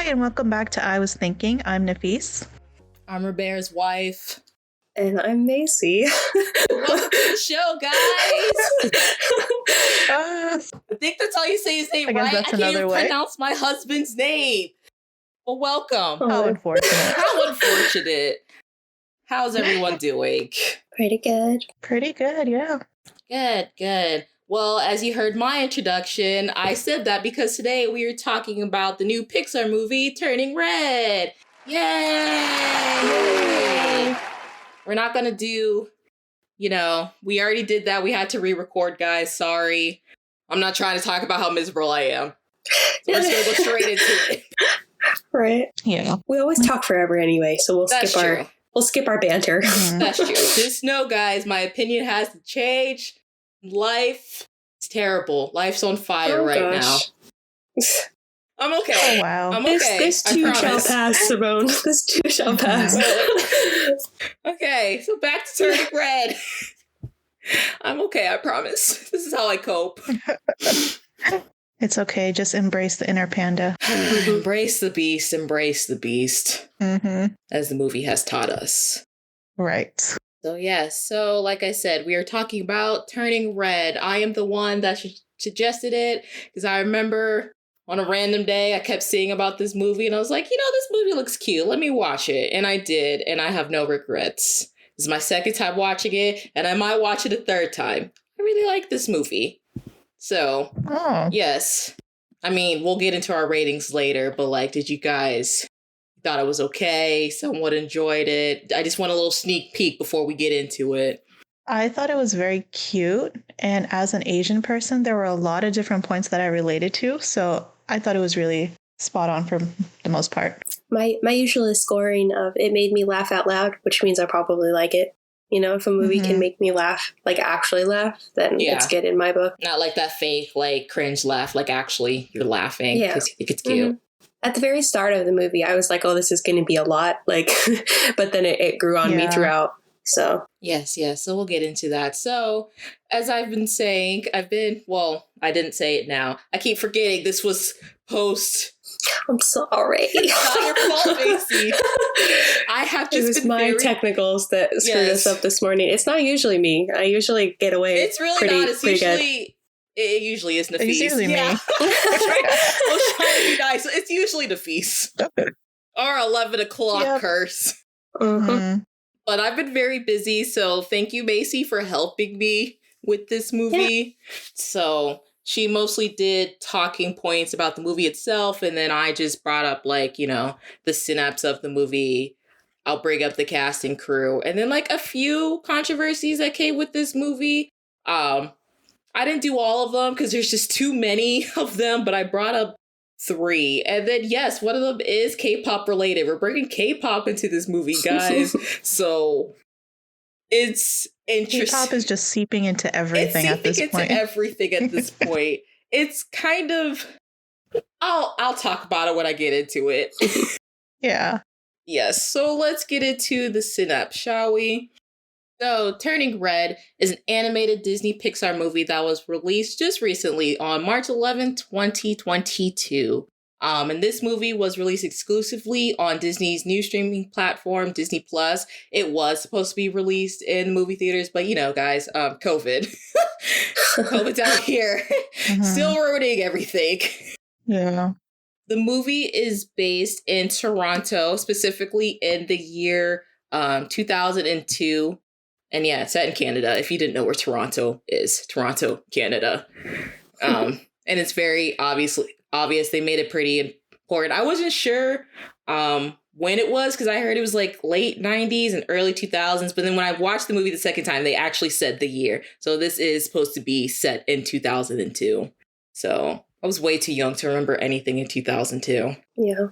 Hi, and welcome back to I Was Thinking. I'm Nafis. I'm Robert's wife. And I'm Macy. Welcome to the show, guys. I think that's how you say his name, right? I can't even pronounce my husband's name. Well, welcome. How unfortunate. How unfortunate. How's everyone doing? Pretty good. Pretty good, yeah. Good. Well, as you heard my introduction, I said that because today we are talking about the new Pixar movie, Turning Red. Yay! We're not going to do, we already did that. We had to re-record, guys. Sorry. I'm not trying to talk about how miserable I am. So we're just going to go straight into it. Right. Yeah. We always talk forever anyway, so we'll skip our banter. Mm-hmm. That's true. Just know, guys, my opinion has to change. Life is terrible. Life's on fire now. I'm okay. Oh, wow. I'm okay. This too shall pass, Simone. This too shall pass. Okay, so back to Turning Red. I'm okay, I promise. This is how I cope. It's okay. Just embrace the inner panda. Embrace the beast. Mm-hmm. As the movie has taught us. Right. So like I said, we are talking about Turning Red. I am the one that suggested it because I remember on a random day I kept seeing about this movie and I was like, this movie looks cute. Let me watch it. And I did, and I have no regrets. This is my second time watching it, and I might watch it a third time. I really like this movie. So, yes. I mean, we'll get into our ratings later, but did you guys thought it was okay? Somewhat enjoyed it? I just want a little sneak peek before we get into it. I thought it was very cute. And as an Asian person, there were a lot of different points that I related to. So I thought it was really spot on for the most part. My usual scoring of it made me laugh out loud, which means I probably like it. If a movie can make me laugh, actually laugh, then it's good in my book. Not like that fake, cringe laugh, actually you're laughing because you think it's cute. Mm-hmm. At the very start of the movie, I was like, oh, this is going to be a lot. But then it grew on me throughout. So. Yes. So we'll get into that. So as I've been saying, I didn't say it now. I keep forgetting this was post. I'm sorry. It's not your fault, Macy. I have just It was my technicals that screwed us up this morning. It's not usually me. I usually get away. It's really not. It's usually... It usually is Nafis. It's usually me. I was trying to be nice. It's usually Nafis. Our 11 o'clock curse. Mm-hmm. But I've been very busy, so thank you, Macy, for helping me with this movie. Yeah. So she mostly did talking points about the movie itself, and then I just brought up, the synapse of the movie. I'll bring up the cast and crew, and then, a few controversies that came with this movie. I didn't do all of them because there's just too many of them, but I brought up 3. And then, yes, one of them is K-pop related. We're bringing K-pop into this movie, guys. So it's interesting. K-pop is just seeping into everything at this point. It's kind of... I'll talk about it when I get into it. Yeah. Yes, so let's get into the synapse, shall we? So, Turning Red is an animated Disney Pixar movie that was released just recently on March 11, 2022. And this movie was released exclusively on Disney's new streaming platform, Disney+. It was supposed to be released in movie theaters, but guys, COVID. COVID's out here. Still ruining everything. Yeah. The movie is based in Toronto, specifically in the year 2002. And yeah, it's set in Canada, if you didn't know where Toronto is. Toronto, Canada. And it's very obvious. They made it pretty important. I wasn't sure when it was, because I heard it was late 90s and early 2000s. But then when I watched the movie the second time, they actually said the year. So this is supposed to be set in 2002. So I was way too young to remember anything in 2002. Yeah.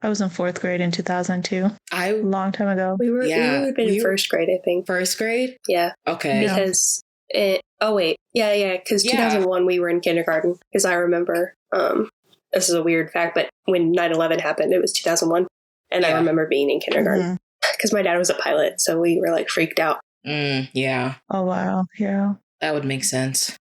I was in 4th grade in 2002. A long time ago. We would have been in 1st grade, I think. 1st grade? Yeah. Okay. Because because 2001 we were in kindergarten. Because I remember, this is a weird fact, but when 9/11 happened, it was 2001. And I remember being in kindergarten. Because my dad was a pilot, so we were freaked out. Yeah. Oh, wow. Yeah. That would make sense.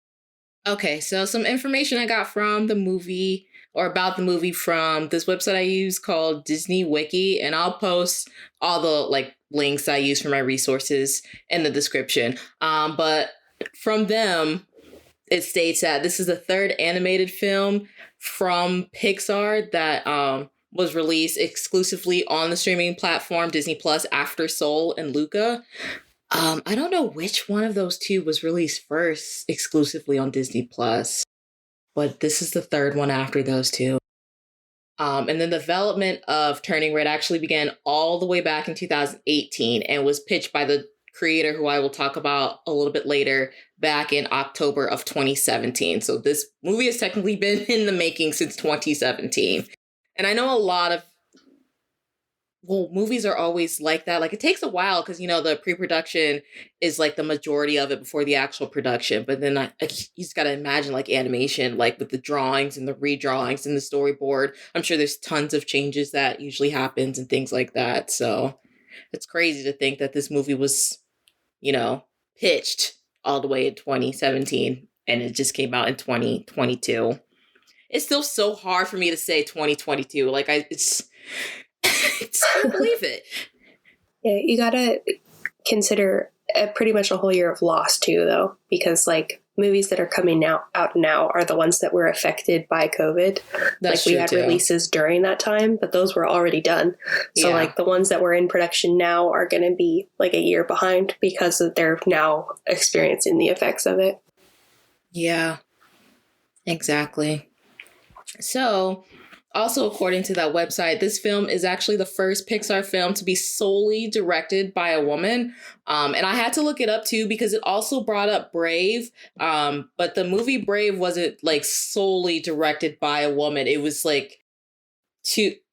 Okay, so some information I got from the movie or about the movie from this website I use called Disney Wiki, and I'll post all the like links I use for my resources in the description. But from them, it states that this is the third animated film from Pixar that was released exclusively on the streaming platform Disney Plus after Soul and Luca. I don't know which one of those two was released first exclusively on Disney Plus, but this is the third one after those two. And then the development of Turning Red actually began all the way back in 2018 and was pitched by the creator, who I will talk about a little bit later, back in October of 2017. So this movie has technically been in the making since 2017. And I know a lot of movies are always like that. Like, it takes a while because, the pre-production is like the majority of it before the actual production. But then you just got to imagine like animation, like with the drawings and the redrawings and the storyboard. I'm sure there's tons of changes that usually happens and things like that. So it's crazy to think that this movie was, pitched all the way in 2017 and it just came out in 2022. It's still so hard for me to say 2022. Like, I can't believe it. Yeah, you gotta consider pretty much a whole year of loss too, though, because like movies that are coming out now are the ones that were affected by COVID. That's like we true had too. Releases during that time, but those were already done. So like the ones that were in production now are going to be like a year behind because they're now experiencing the effects of it. Yeah, exactly. So, also, according to that website, this film is actually the first Pixar film to be solely directed by a woman. And I had to look it up too, because it also brought up Brave. But the movie Brave wasn't like solely directed by a woman. It was like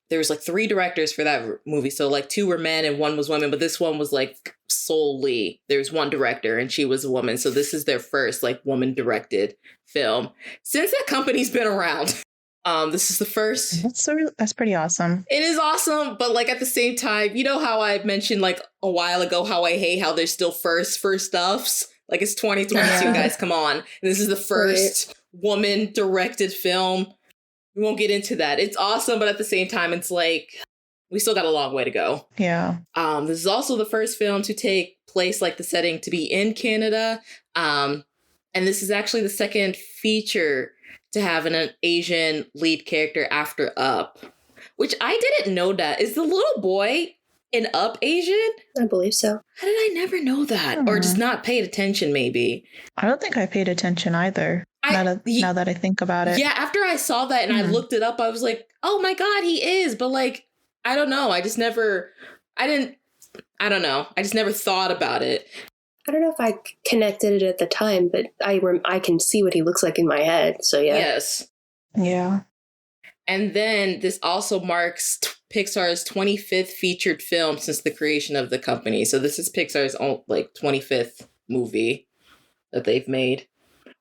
there was like 3 directors for that movie. So like 2 were men and 1 was women. But this one was like solely, there's 1 director and she was a woman. So this is their first like woman directed film since that company's been around. This is the first. That's pretty awesome. It is awesome, but like at the same time, you know how I mentioned like a while ago how I hate how there's still first for stuffs? Like, it's 2022, guys, come on. And this is the first woman directed film. We won't get into that. It's awesome, but at the same time, it's like we still got a long way to go. Yeah. This is also the first film to take place, like the setting to be in Canada. And this is actually the second feature to have an Asian lead character after Up, which I didn't know that. Is the little boy in Up Asian? I believe so. How did I never know that? Or just not paid attention, maybe? I don't think I paid attention either, now that I think about it. Yeah, after I saw that and I looked it up, I was like, oh my God, he is. But like, I don't know. I just never thought about it. I don't know if I connected it at the time, but I can see what he looks like in my head. So yeah. Yes. Yeah. And then this also marks Pixar's 25th featured film since the creation of the company. So this is Pixar's own, like 25th movie that they've made,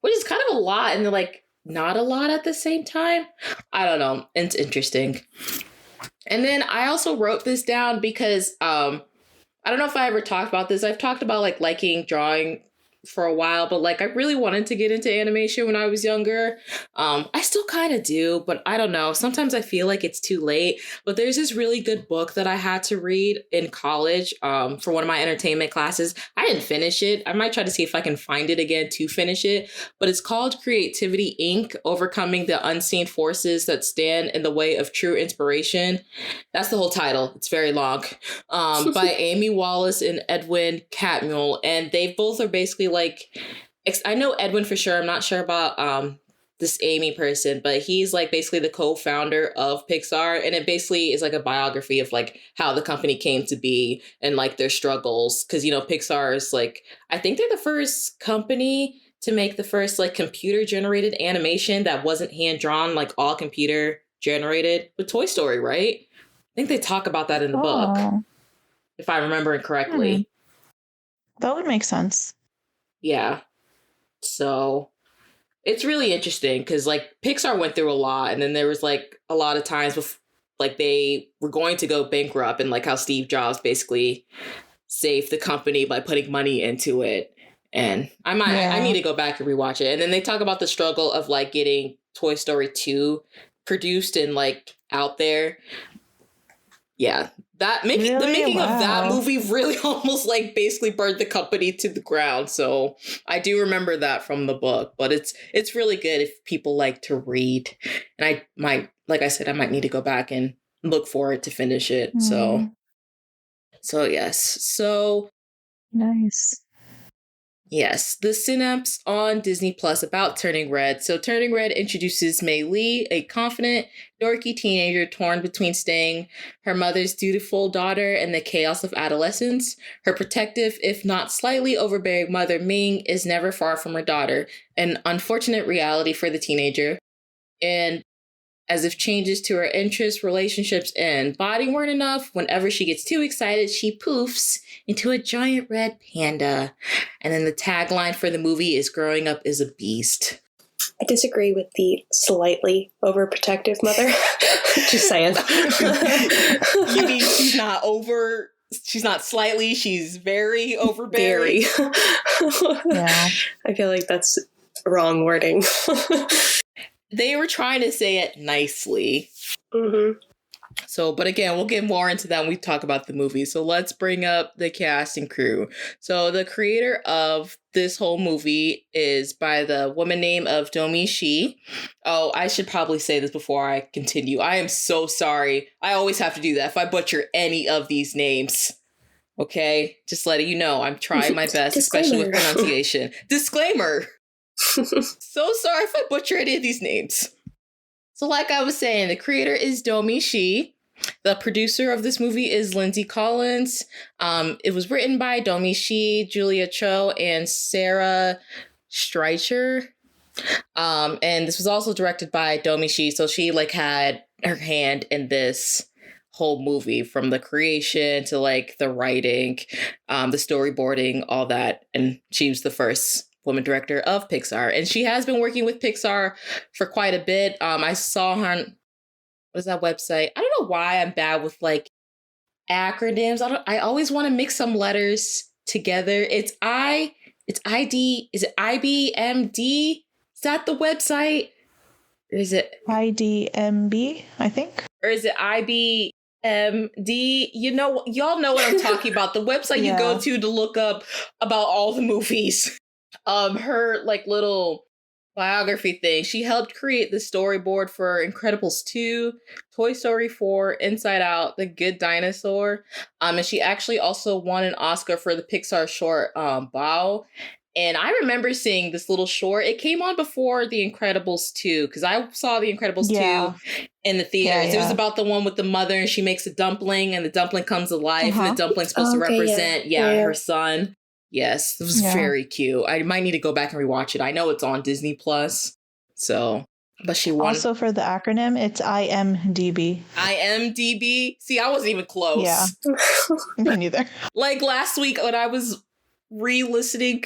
which is kind of a lot and like not a lot at the same time. I don't know. It's interesting. And then I also wrote this down because I don't know if I ever talked about this. I've talked about like liking drawing for a while, but like I really wanted to get into animation when I was younger. I still kind of do, but I don't know. Sometimes I feel like it's too late. But there's this really good book that I had to read in college for one of my entertainment classes. I didn't finish it. I might try to see if I can find it again to finish it. But it's called Creativity, Inc. Overcoming the Unseen Forces That Stand in the Way of True Inspiration. That's the whole title. It's very long. By Amy Wallace and Edwin Catmull. And they both are basically like, I know Edwin for sure. I'm not sure about this Amy person, but he's like basically the co-founder of Pixar. And it basically is like a biography of like how the company came to be and like their struggles. Cause Pixar is like, I think they're the first company to make the first like computer generated animation that wasn't hand drawn, like all computer generated with Toy Story, right? I think they talk about that in the book, if I remember it correctly. That would make sense. Yeah. So it's really interesting because like Pixar went through a lot, and then there was like a lot of times with like they were going to go bankrupt, and like how Steve Jobs basically saved the company by putting money into it. And I need to go back and rewatch it. And then they talk about the struggle of like getting Toy Story 2 produced and like out there. Yeah, the making of that movie really almost like basically burned the company to the ground. So I do remember that from the book, but it's really good if people like to read. And I might, like I said, I might need to go back and look for it to finish it. So yes. So nice. Yes, the synapse on Disney Plus about Turning Red. So Turning Red introduces Mei Lee, a confident, dorky teenager torn between staying her mother's dutiful daughter and the chaos of adolescence. Her protective, if not slightly overbearing mother Ming is never far from her daughter, an unfortunate reality for the teenager. And as if changes to her interests, relationships, and body weren't enough, whenever she gets too excited, she poofs into a giant red panda. And then the tagline for the movie is "Growing up is a beast." I disagree with the slightly overprotective mother. Just saying. You mean she's not slightly, she's very overbearing? Very. Yeah. I feel like that's wrong wording. They were trying to say it nicely. Mm-hmm. So, but again, we'll get more into that when we talk about the movie. So let's bring up the cast and crew. So the creator of this whole movie is by the woman name of Domi Shi. Oh, I should probably say this before I continue. I am so sorry. I always have to do that if I butcher any of these names. Okay? Just letting you know, I'm trying my best, especially with pronunciation. Disclaimer. So sorry if I butcher any of these names. So like I was saying, the creator is Domi Shi. The producer of this movie is Lindsay Collins. It was written by Domi Shi, Julia Cho, and Sarah Streicher. And this was also directed by Domi Shi. So she like had her hand in this whole movie, from the creation to like the writing, the storyboarding, all that. And she was the first woman director of Pixar, and she has been working with Pixar for quite a bit. I saw her on, what is that website? I don't know why I'm bad with like acronyms. I always want to mix some letters together. It's ID. Is it IBMD? Is that the website? Or is it IDMB, I think? Or is it IBMD? Y'all know what I'm talking about. The website you go to look up about all the movies. Her like little biography thing. She helped create the storyboard for Incredibles 2, Toy Story 4, Inside Out, The Good Dinosaur. And she actually also won an Oscar for the Pixar short Bao. And I remember seeing this little short. It came on before The Incredibles 2, because I saw The Incredibles 2 in the theaters. It was about the one with the mother, and she makes a dumpling, and the dumpling comes to life, and the dumpling's supposed to represent her son. Yes, it was very cute. I might need to go back and rewatch it. I know it's on Disney Plus. So, but she won. Also for the acronym, it's IMDb. IMDb? See, I wasn't even close. Yeah. Me neither. Like last week when I was editing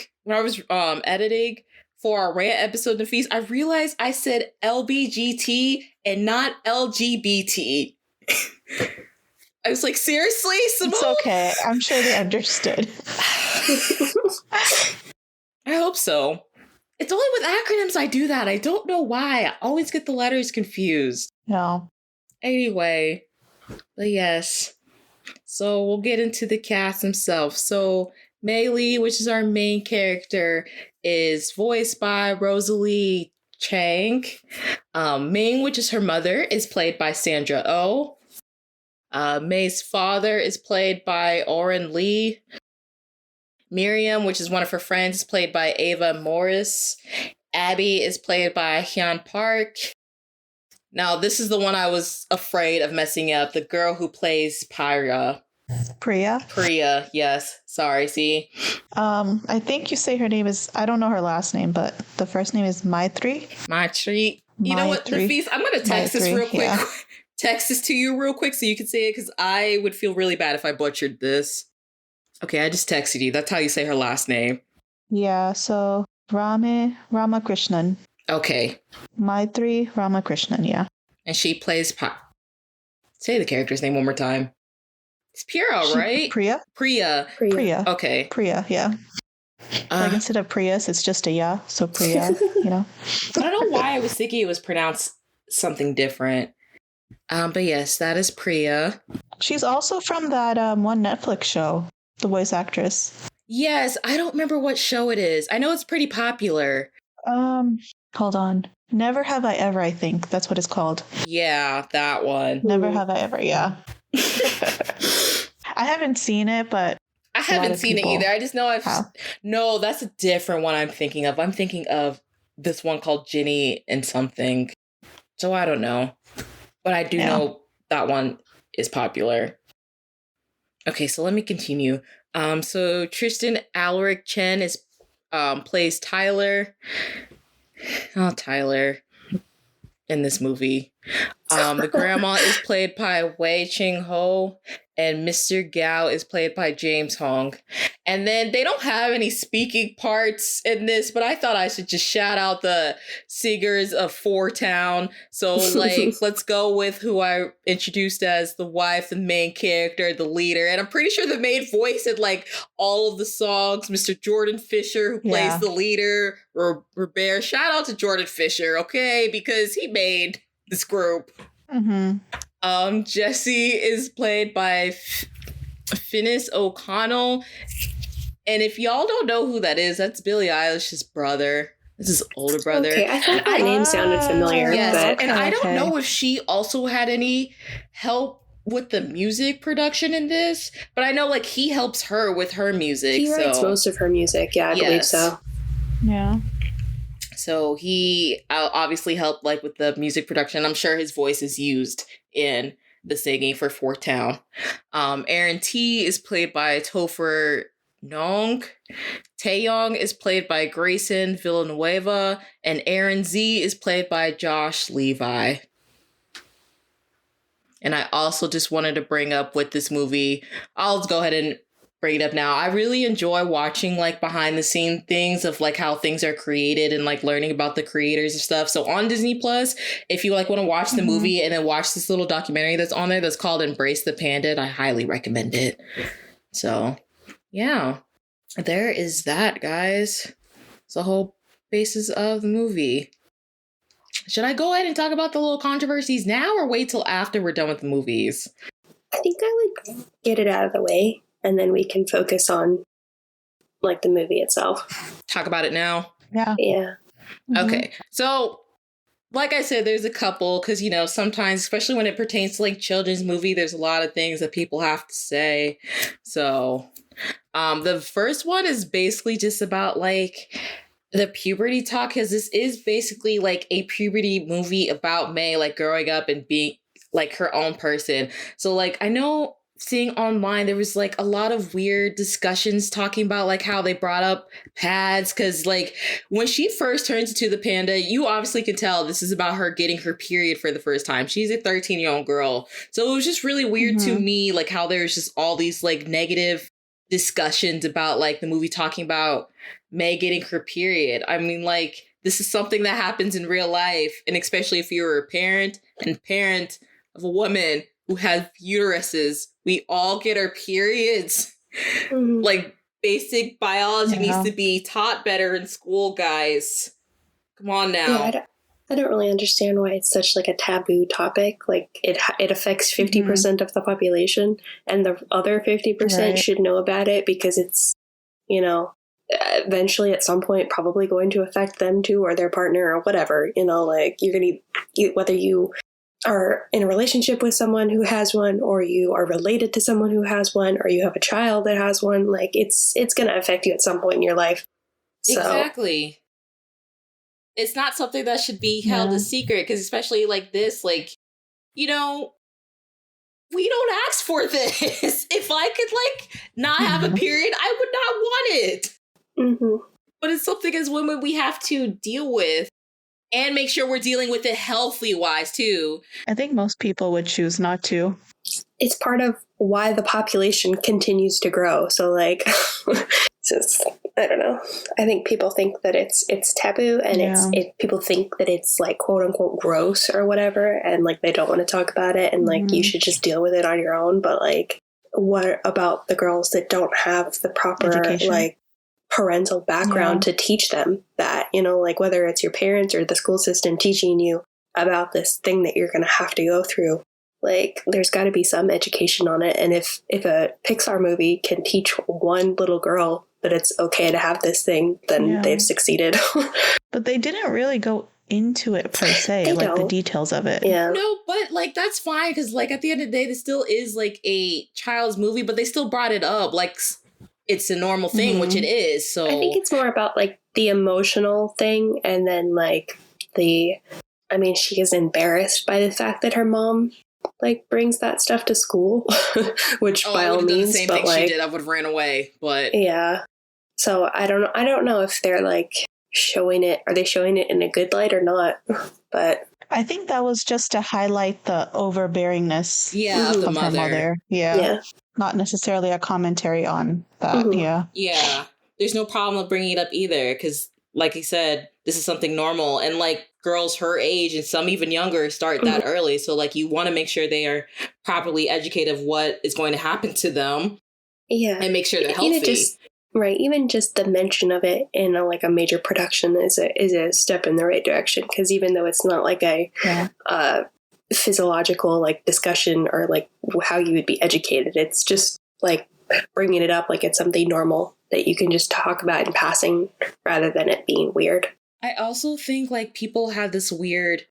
for our rant episode of the feast, I realized I said LBGT and not LGBT. I was like, seriously, Simone? It's okay. I'm sure they understood. I hope so. It's only with acronyms I do that. I don't know why. I always get the letters confused. No. Anyway, but yes. So we'll get into the cast himself. So Mei Lee, which is our main character, is voiced by Rosalie Chang. Ming, which is her mother, is played by Sandra Oh. May's father is played by Oren Lee. Miriam, which is one of her friends, is played by Ava Morris. Abby is played by Hyun Park. Now, this is the one I was afraid of messing up. The girl who plays Priya, yes. Sorry, see? I think you say her name is, I don't know her last name, but the first name is Maitri. You know what, Nafis? I'm going to text this real quick. Yeah. Text this to you real quick so you can say it, because I would feel really bad if I butchered this. Okay, I just texted you. That's how you say her last name. Yeah, so Ramakrishnan. Okay. Maitri Ramakrishnan, yeah. And she plays say the character's name one more time. It's Pura, right? Priya. Okay. Priya, yeah. Like instead of Prius, it's just a ya, so Priya, you know. I don't know why I was thinking it was pronounced something different. But yes, that is Priya. She's also from that one Netflix show, the voice actress. Yes, I don't remember what show it is. I know it's pretty popular. Hold on. Never Have I Ever, I think. That's what it's called. Yeah, that one. Never Have I Ever, yeah. I haven't seen it, but I haven't seen it either. I just know No, that's a different one I'm thinking of. I'm thinking of this one called Ginny and something. So I don't know. But I do know that one is popular. Okay, so let me continue. So Tristan Alaric Chen plays Tyler. Oh, Tyler in this movie. The grandma is played by Wei Ching Ho, and Mr. Gao is played by James Hong. And then they don't have any speaking parts in this, but I thought I should just shout out the singers of Four Town. So, like, let's go with who I introduced as the wife, the main character, the leader. And I'm pretty sure the main voice in, like, all of the songs, Mr. Jordan Fisher, who plays the leader, or Robert. Shout out to Jordan Fisher, okay? Because he made this group. Mm-hmm. Jesse is played by Finis O'Connell. And if y'all don't know who that is, that's Billie Eilish's brother. This is his older brother. Okay, I thought that name sounded familiar. Yes, but... and I don't know if she also had any help with the music production in this, but I know, like, he helps her with her music. He writes most of her music, I believe so. Yeah. So he obviously helped, like, with the music production. I'm sure his voice is used in the singing for Fourth Town. Aaron T is played by Topher Nong. Taeyong is played by Grayson Villanueva, and Aaron Z is played by Josh Levi. And I also just wanted to bring up with this movie, I'll go ahead and bring it up now. I really enjoy watching, like, behind the scene things of, like, how things are created and, like, learning about the creators and stuff. So on Disney Plus, if you, like, want to watch the movie and then watch this little documentary that's on there that's called Embrace the Panda, I highly recommend it. So yeah, there is that, guys. It's the whole basis of the movie. Should I go ahead and talk about the little controversies now or wait till after we're done with the movies? I think I would get it out of the way, and then we can focus on, like, the movie itself. Talk about it now? Yeah. Yeah. Okay. So, like I said, there's a couple, because, you know, sometimes, especially when it pertains to, like, children's movie, there's a lot of things that people have to say. So, the first one is basically just about, like, the puberty talk, because this is basically, like, a puberty movie about May, like, growing up and being, like, her own person. So, like, I know seeing online, there was, like, a lot of weird discussions talking about, like, how they brought up pads, because, like, when she first turns into the panda, you obviously can tell this is about her getting her period for the first time. She's a 13-year-old girl. So it was just really weird to me, like, how there's just all these, like, negative discussions about, like, the movie talking about May getting her period. I mean, like, this is something that happens in real life, and especially if you're a parent of a woman who has uteruses, we all get our periods. Like, basic biology needs to be taught better in school, guys. Come on now. Yeah, I don't really understand why it's such, like, a taboo topic. Like, it affects 50% of the population, and the other 50% should know about it because it's, you know, eventually at some point probably going to affect them too, or their partner or whatever. You know, like, you're gonna whether you are in a relationship with someone who has one, or you are related to someone who has one, or you have a child that has one, like, it's going to affect you at some point in your life. So. Exactly. It's not something that should be held a secret, because especially like this, like, you know, we don't ask for this. If I could, like, not have a period, I would not want it. But it's something as women we have to deal with. And make sure we're dealing with it healthy-wise, too. I think most people would choose not to. It's part of why the population continues to grow. So, like, just, I don't know. I think people think that it's taboo, and people think that it's, like, quote-unquote gross or whatever, and, like, they don't want to talk about it, and, like, you should just deal with it on your own. But, like, what about the girls that don't have the proper, education, like, parental background to teach them that, you know, like, whether it's your parents or the school system teaching you about this thing that you're going to have to go through. Like, there's got to be some education on it. And if a Pixar movie can teach one little girl that it's okay to have this thing, then they've succeeded. But they didn't really go into it per se, They like don't. the details of it. Yeah. No, but like that's fine because like at the end of the day, this still is like a child's movie, but they still brought it up like it's a normal thing, which it is. So I think it's more about like the emotional thing, and then like she is embarrassed by the fact that her mom like brings that stuff to school, which by all means, the same but thing like, she did, I would have ran away. But yeah, so I don't know if they're like showing it. Are they showing it in a good light or not? But I think that was just to highlight the overbearingness of the of her mother. Yeah. Not necessarily a commentary on that. Yeah. There's no problem with bringing it up either because, like you said, this is something normal. And like girls her age and some even younger start that early. So like you want to make sure they are properly educated of what is going to happen to them. Yeah. And make sure they're healthy. Even just the mention of it in a major production is a step in the right direction. Because even though it's not like a physiological like discussion or like how you would be educated, it's just like bringing it up like it's something normal that you can just talk about in passing rather than it being weird. I also think like people have this weird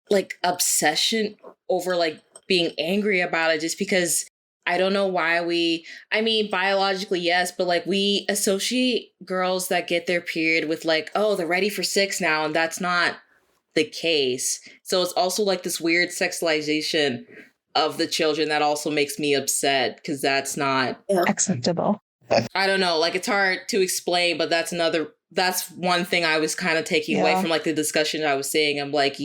like obsession over like being angry about it just because I don't know why biologically, yes, but like we associate girls that get their period with like, oh, they're ready for 6 now. And that's not the case. So it's also like this weird sexualization of the children that also makes me upset because that's not acceptable. I don't know. Like it's hard to explain, but that's one thing I was kind of taking away from like the discussion I was saying. I'm like,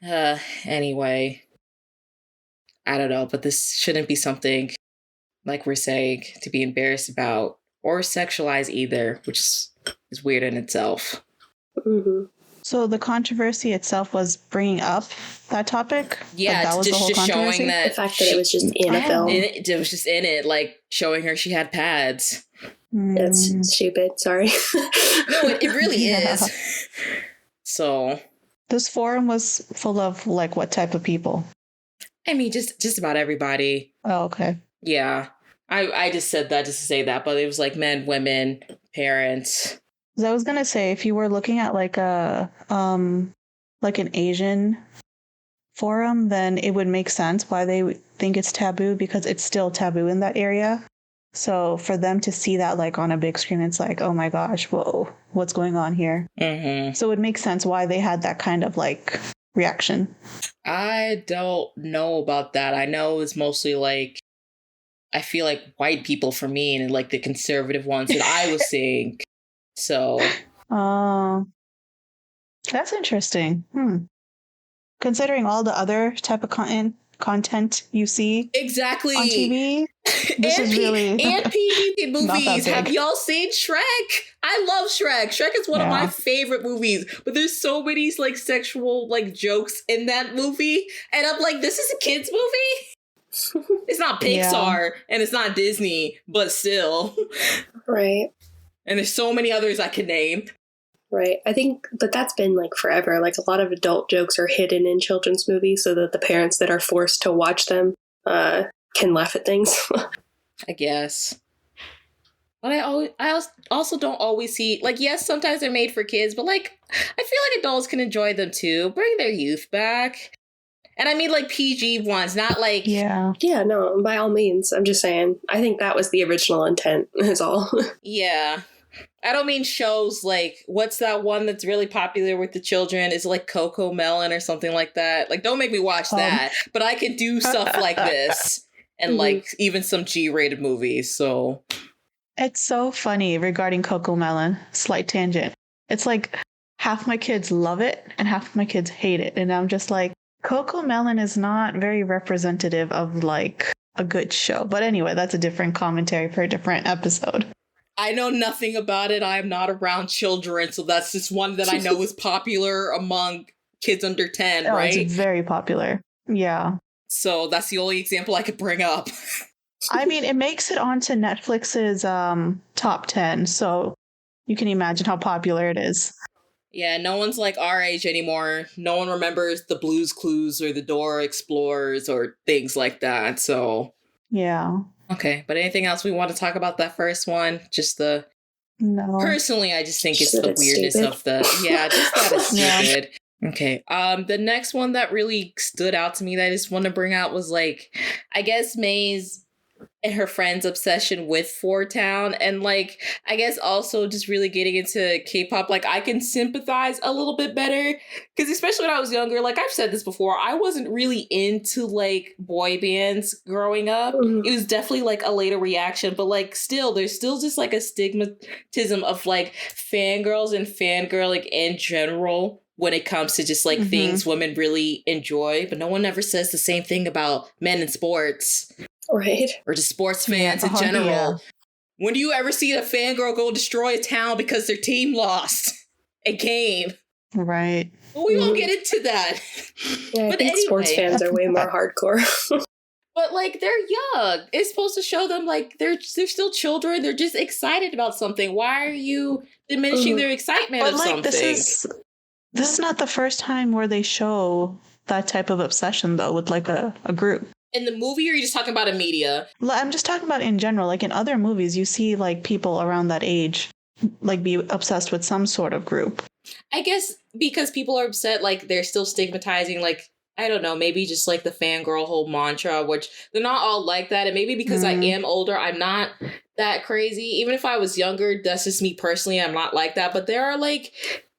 anyway. I don't know, but this shouldn't be something, like we're saying, to be embarrassed about or sexualize either, which is weird in itself. Mm-hmm. So the controversy itself was bringing up that topic? Yeah, like that was the whole just controversy? showing that the fact that it was just in a film. It was just in it, like showing her she had pads. That's stupid. Sorry. No, it really is. So. This forum was full of like what type of people? I mean, just about everybody. Oh, okay. Yeah. I just said that just to say that, but it was like men, women, parents. I was gonna say, if you were looking at like an Asian forum, then it would make sense why they think it's taboo because it's still taboo in that area. So for them to see that like on a big screen, it's like, oh my gosh, whoa, what's going on here? Mm-hmm. So it makes sense why they had that kind of like reaction. I don't know about that. I know it's mostly like, I feel like white people for me and like the conservative ones that I was seeing. So. That's interesting. Considering all the other type of content you see exactly on TV, this is really and PG movies. Have y'all seen Shrek? I love Shrek. Shrek is one of my favorite movies, but there's so many like sexual like jokes in that movie, and I'm like, this is a kids movie. It's not Pixar and it's not Disney, but still, right. And there's so many others I could name. Right. I think, but that's been like forever. Like a lot of adult jokes are hidden in children's movies so that the parents that are forced to watch them can laugh at things. I guess. But I also don't always see, like, yes, sometimes they're made for kids, but like, I feel like adults can enjoy them too. Bring their youth back. And I mean like PG ones, not like... Yeah, no, by all means. I'm just saying, I think that was the original intent, is all. Yeah. I don't mean shows like, what's that one that's really popular with the children? Is it like Coco Melon or something like that? Like, don't make me watch that. But I could do stuff like this and like even some G-rated movies. So it's so funny regarding Coco Melon. Slight tangent. It's like half my kids love it and half my kids hate it. And I'm just like, Coco Melon is not very representative of like a good show. But anyway, that's a different commentary for a different episode. I know nothing about it. I am not around children, so that's just one that I know is popular among kids under 10, right? It's very popular. Yeah. So that's the only example I could bring up. I mean, it makes it onto Netflix's top 10, so you can imagine how popular it is. Yeah, no one's like our age anymore. No one remembers the Blues Clues or the Dora Explorers or things like that. So Yeah. okay, but anything else we want to talk about that first one? Just the No. personally, I just think Just it's that the it's weirdness stupid. of the just that it's Yeah. stupid. Okay. The next one that really stood out to me that I just want to bring out was like, I guess May's and her friend's obsession with Four Town, and like I guess also just really getting into K-pop. Like I can sympathize a little bit better because especially when I was younger, like I've said this before, I wasn't really into like boy bands growing up. Mhm. It was definitely like a later reaction, but like still there's still just like a stigmatism of like fangirls and fangirling in general when it comes to just like Mhm. things women really enjoy, but no one ever says the same thing about men in sports. Right. Or just sports fans in general. Yeah. When do you ever see a fangirl go destroy a town because their team lost a game? Right. But we won't get into that. Yeah, I But think sports anyway. fans are way more hardcore. But like they're young. It's supposed to show them like they're still children. They're just excited about something. Why are you diminishing their excitement But of like something? this is not the first time where they show that type of obsession though with like a group. In the movie, or are you just talking about in media? I'm just talking about in general. Like in other movies, you see like people around that age like be obsessed with some sort of group. I guess because people are upset, like they're still stigmatizing, like, I don't know, maybe just like the fangirl whole mantra, which they're not all like that. And maybe because I am older, I'm not that crazy. Even if I was younger, that's just me personally, I'm not like that. But there are like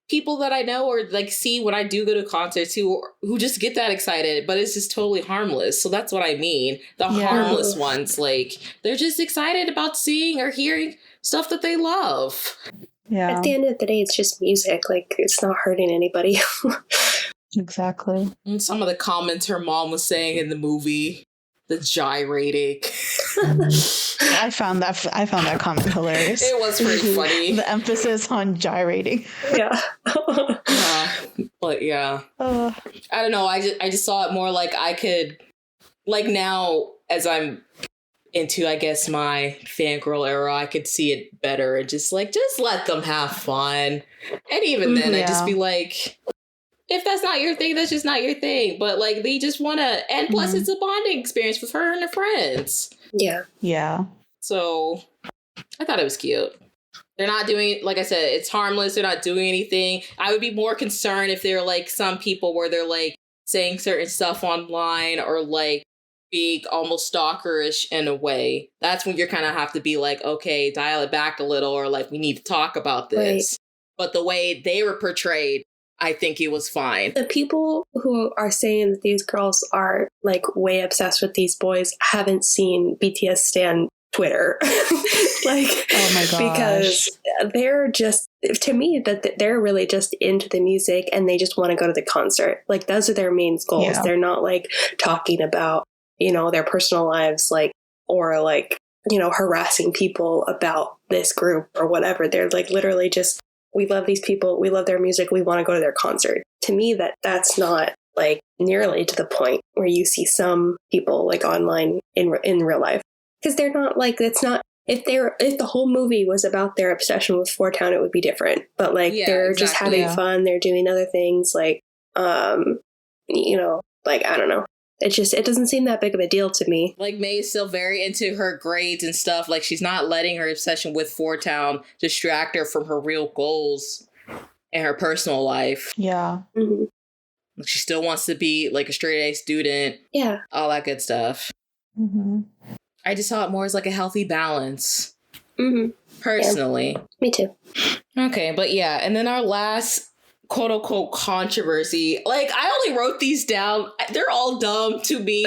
people that I know or like see when I do go to concerts who just get that excited, but it's just totally harmless. So that's what I mean. The harmless ones, like they're just excited about seeing or hearing stuff that they love. Yeah. At the end of the day, it's just music. Like, it's not hurting anybody. Exactly. And some of the comments her mom was saying in the movie, the gyrating. I found that comment hilarious. It was pretty funny. The emphasis on gyrating. Yeah. But yeah. I don't know. I just saw it more like I could, like now as I'm into, I guess, my fangirl era, I could see it better and just let them have fun. And even then, I'd just be like, if that's not your thing, that's just not your thing. But like, they just want to, and plus it's a bonding experience with her and her friends. Yeah. Yeah. So I thought it was cute. They're not doing, like I said, it's harmless. They're not doing anything. I would be more concerned if they're like some people where they're like saying certain stuff online or like being almost stalkerish in a way. That's when you're kind of have to be like, okay, dial it back a little, or like, we need to talk about this. Right. But the way they were portrayed, I think it was fine. The people who are saying that these girls are like way obsessed with these boys haven't seen BTS stan Twitter. Like, oh my gosh. Because they're just, to me, that they're really just into the music and they just want to go to the concert. Like, those are their main goals. Yeah. They're not like talking about, you know, their personal lives, like, or like, you know, harassing people about this group or whatever. They're like literally just, we love these people, we love their music, we want to go to their concert. To me, that's not like nearly to the point where you see some people like online in real life. Because they're not like, that's not, if the whole movie was about their obsession with Four Town, it would be different. But like, they're just having fun, they're doing other things, like, you know, like, I don't know. It doesn't seem that big of a deal to me. Like, May is still very into her grades and stuff. Like, she's not letting her obsession with Four Town distract her from her real goals and her personal life. Yeah. Mm-hmm. She still wants to be, like, a straight-A student. Yeah. All that good stuff. Mm-hmm. I just saw it more as, like, a healthy balance. Mm-hmm. Personally. Yeah. Me too. Okay, but yeah. And then our last quote-unquote controversy, like, I only wrote these down, they're all dumb to be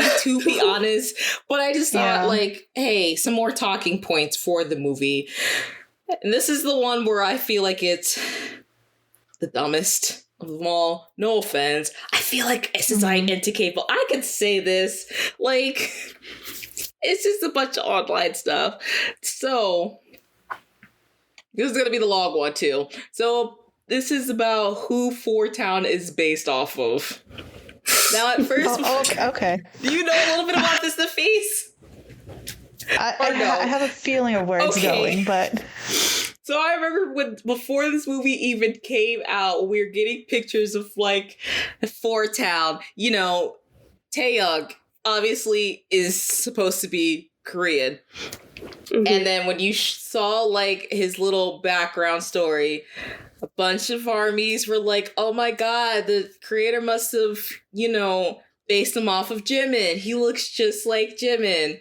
honest, but I just thought like, hey, some more talking points for the movie. And this is the one where I feel like it's the dumbest of them all. No offense, I feel like since I'm into K-pop, I could say this, like, it's just a bunch of online stuff. So this is gonna be the long one too. So this is about who Four Town is based off of. Now, at first, okay. Do you know a little bit about this, Nafis? I have a feeling of where it's going, but So I remember when before this movie even came out, we were getting pictures of like Four Town. You know, Taeyong obviously is supposed to be Korean. Mm-hmm. And then when you saw like his little background story, a bunch of armies were like, oh my god, the creator must have, you know, based him off of Jimin. He looks just like Jimin.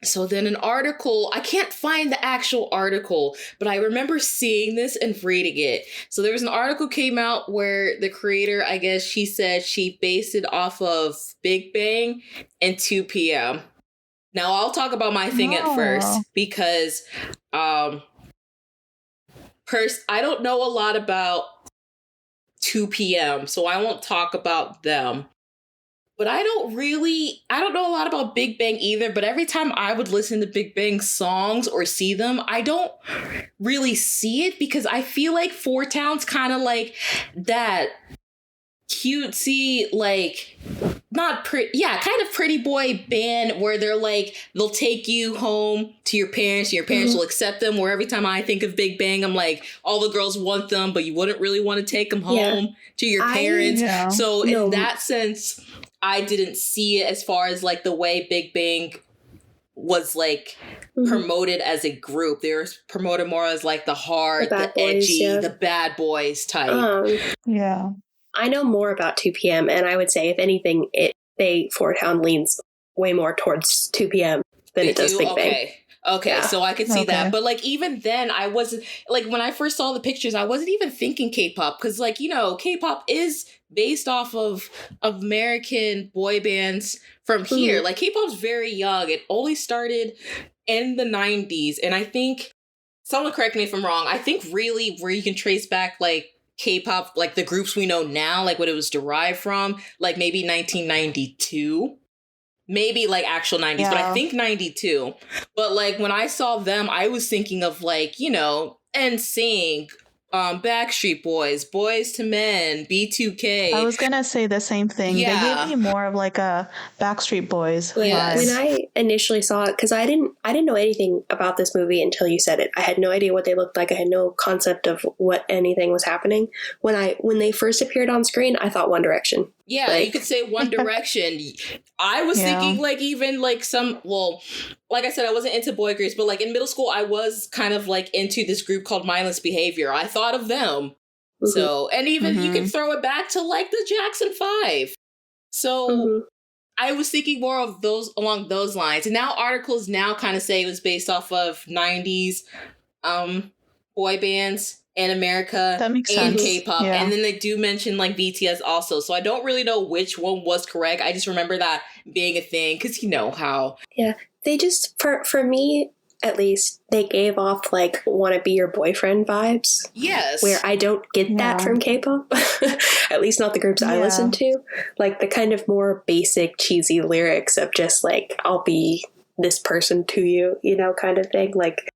So then an article, I can't find the actual article, but I remember seeing this and reading it. So there was an article came out where the creator, I guess she said she based it off of Big Bang and 2 p.m. Now I'll talk about my thing at first because I don't know a lot about 2 p.m., so I won't talk about them. But I don't know a lot about Big Bang either, but every time I would listen to Big Bang songs or see them, I don't really see it because I feel like Four Town's kind of like that cutesy, like, kind of pretty boy band where they're like, they'll take you home to your parents and your parents will accept them, where every time I think of Big Bang, I'm like, all the girls want them, but you wouldn't really want to take them home to your parents. So in that sense, I didn't see it as far as like the way Big Bang was like promoted as a group. They were promoted more as like the hard, the edgy, the bad boys type. I know more about 2 p.m. and I would say if anything, Four Town leans way more towards 2 p.m. than it does Big Bang. Okay, so I could see that. But, like, even then, I wasn't... Like, when I first saw the pictures, I wasn't even thinking K-pop. Because, like, you know, K-pop is based off of American boy bands from here. Like, K-pop's very young. It only started in the 90s. And I think... Someone correct me if I'm wrong. I think really where you can trace back, like, K-pop, like, the groups we know now, like, what it was derived from, like, maybe 1992. Maybe like actual 90s, but I think 92. But like when I saw them, I was thinking of like, you know, NSYNC, Backstreet Boys, Boys to Men, B2K. I was gonna say the same thing. They gave me more of like a Backstreet Boys vibe. When I initially saw it, because I didn't know anything about this movie until you said it. I had no idea what they looked like. I had no concept of what anything was happening. When they first appeared on screen, I thought One Direction. Yeah, like, you could say One Direction. I was thinking like even like like I said, I wasn't into boy groups, but like in middle school, I was kind of like into this group called Mindless Behavior. I thought of them. So, and even you can throw it back to like the Jackson 5. So I was thinking more of those along those lines. And now articles now kind of say it was based off of 90s boy bands in America and K-pop. And then they do mention like BTS also. So I don't really know which one was correct. I just remember that being a thing because you know how. Yeah. They just, for me, at least, they gave off like wanna be your boyfriend vibes. Yes. Where I don't get that from K-pop. At least not the groups I listen to. Like the kind of more basic, cheesy lyrics of just like, I'll be this person to you, you know, kind of thing. Like,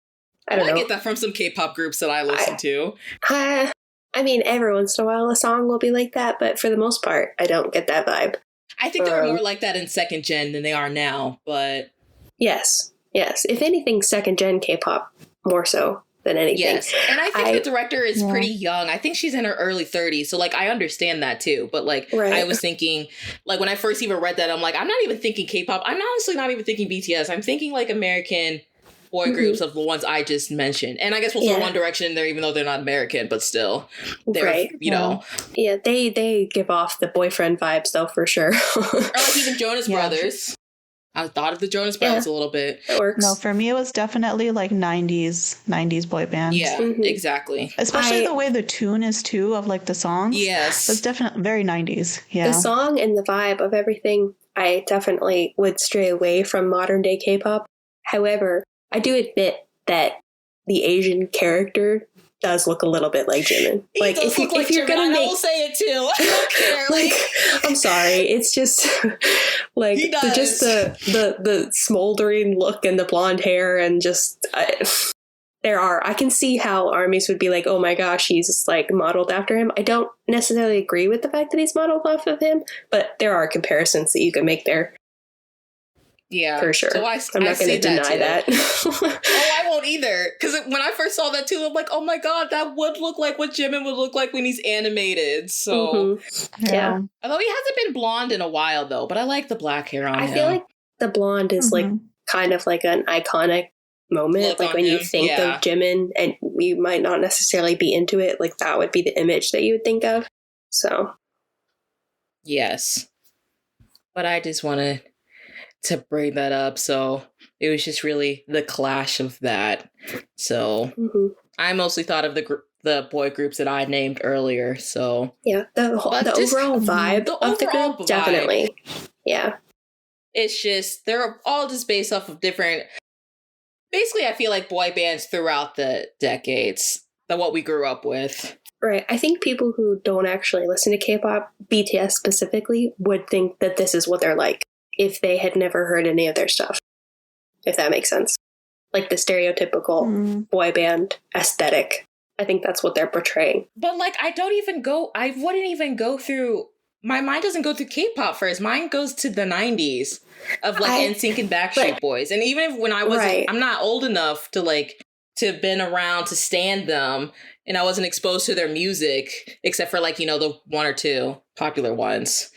I don't know. I get that from some K-pop groups that I listen to. I mean, every once in a while a song will be like that, but for the most part, I don't get that vibe. I think they were more like that in second gen than they are now, but... Yes. If anything, second gen K-pop more so than anything. Yes, and I think the director is pretty young. I think she's in her early 30s, so like I understand that too. But like I was thinking, like when I first even read that, I'm like, I'm not even thinking K-pop. I'm honestly not even thinking BTS. I'm thinking like American boy groups of the ones I just mentioned. And I guess we'll throw One Direction in there, even though they're not American, but still, they're, you know. Yeah, they give off the boyfriend vibes though, for sure. Or like even Jonas Brothers. I thought of the Jonas Brothers a little bit. It works. No, for me, it was definitely like 90s boy bands. Yeah, exactly. Especially the way the tune is too of like the songs. Yes. It's definitely very 90s. Yeah. The song and the vibe of everything, I definitely would stray away from modern day K-pop. However, I do admit that the Asian character does look a little bit like Jimin. Like if you're gonna make, I will say it too. I don't care. Like I'm sorry, it's just like just the smoldering look and the blonde hair and just I can see how armies would be like, oh my gosh, he's like modeled after him. I don't necessarily agree with the fact that he's modeled off of him, but there are comparisons that you can make there. Yeah, for sure. So I'm not going to deny that. Oh, I won't either. Because when I first saw that too, I'm like, oh my god, that would look like what Jimin would look like when he's animated. So, yeah. Although he hasn't been blonde in a while though, but I like the black hair on him. I feel like the blonde is like kind of like an iconic moment. Look like when him. you think of Jimin and you might not necessarily be into it, like that would be the image that you would think of. So, yes. But I just wanted to bring that up. So it was just really the clash of that. So I mostly thought of the boy groups that I named earlier. So yeah, the overall vibe of the group, definitely. Yeah. It's just, they're all just based off of different, basically I feel like boy bands throughout the decades, than what we grew up with. Right. I think people who don't actually listen to K-pop, BTS specifically, would think that this is what they're like if they had never heard any of their stuff, if that makes sense. Like the stereotypical boy band aesthetic. I think that's what they're portraying. But like, I wouldn't even go through, my mind doesn't go through K-pop first. Mine goes to the 90s of like NSYNC and Backstreet Boys. And even if when I wasn't, I'm not old enough to have been around to stand them, and I wasn't exposed to their music, except for like, the one or two popular ones.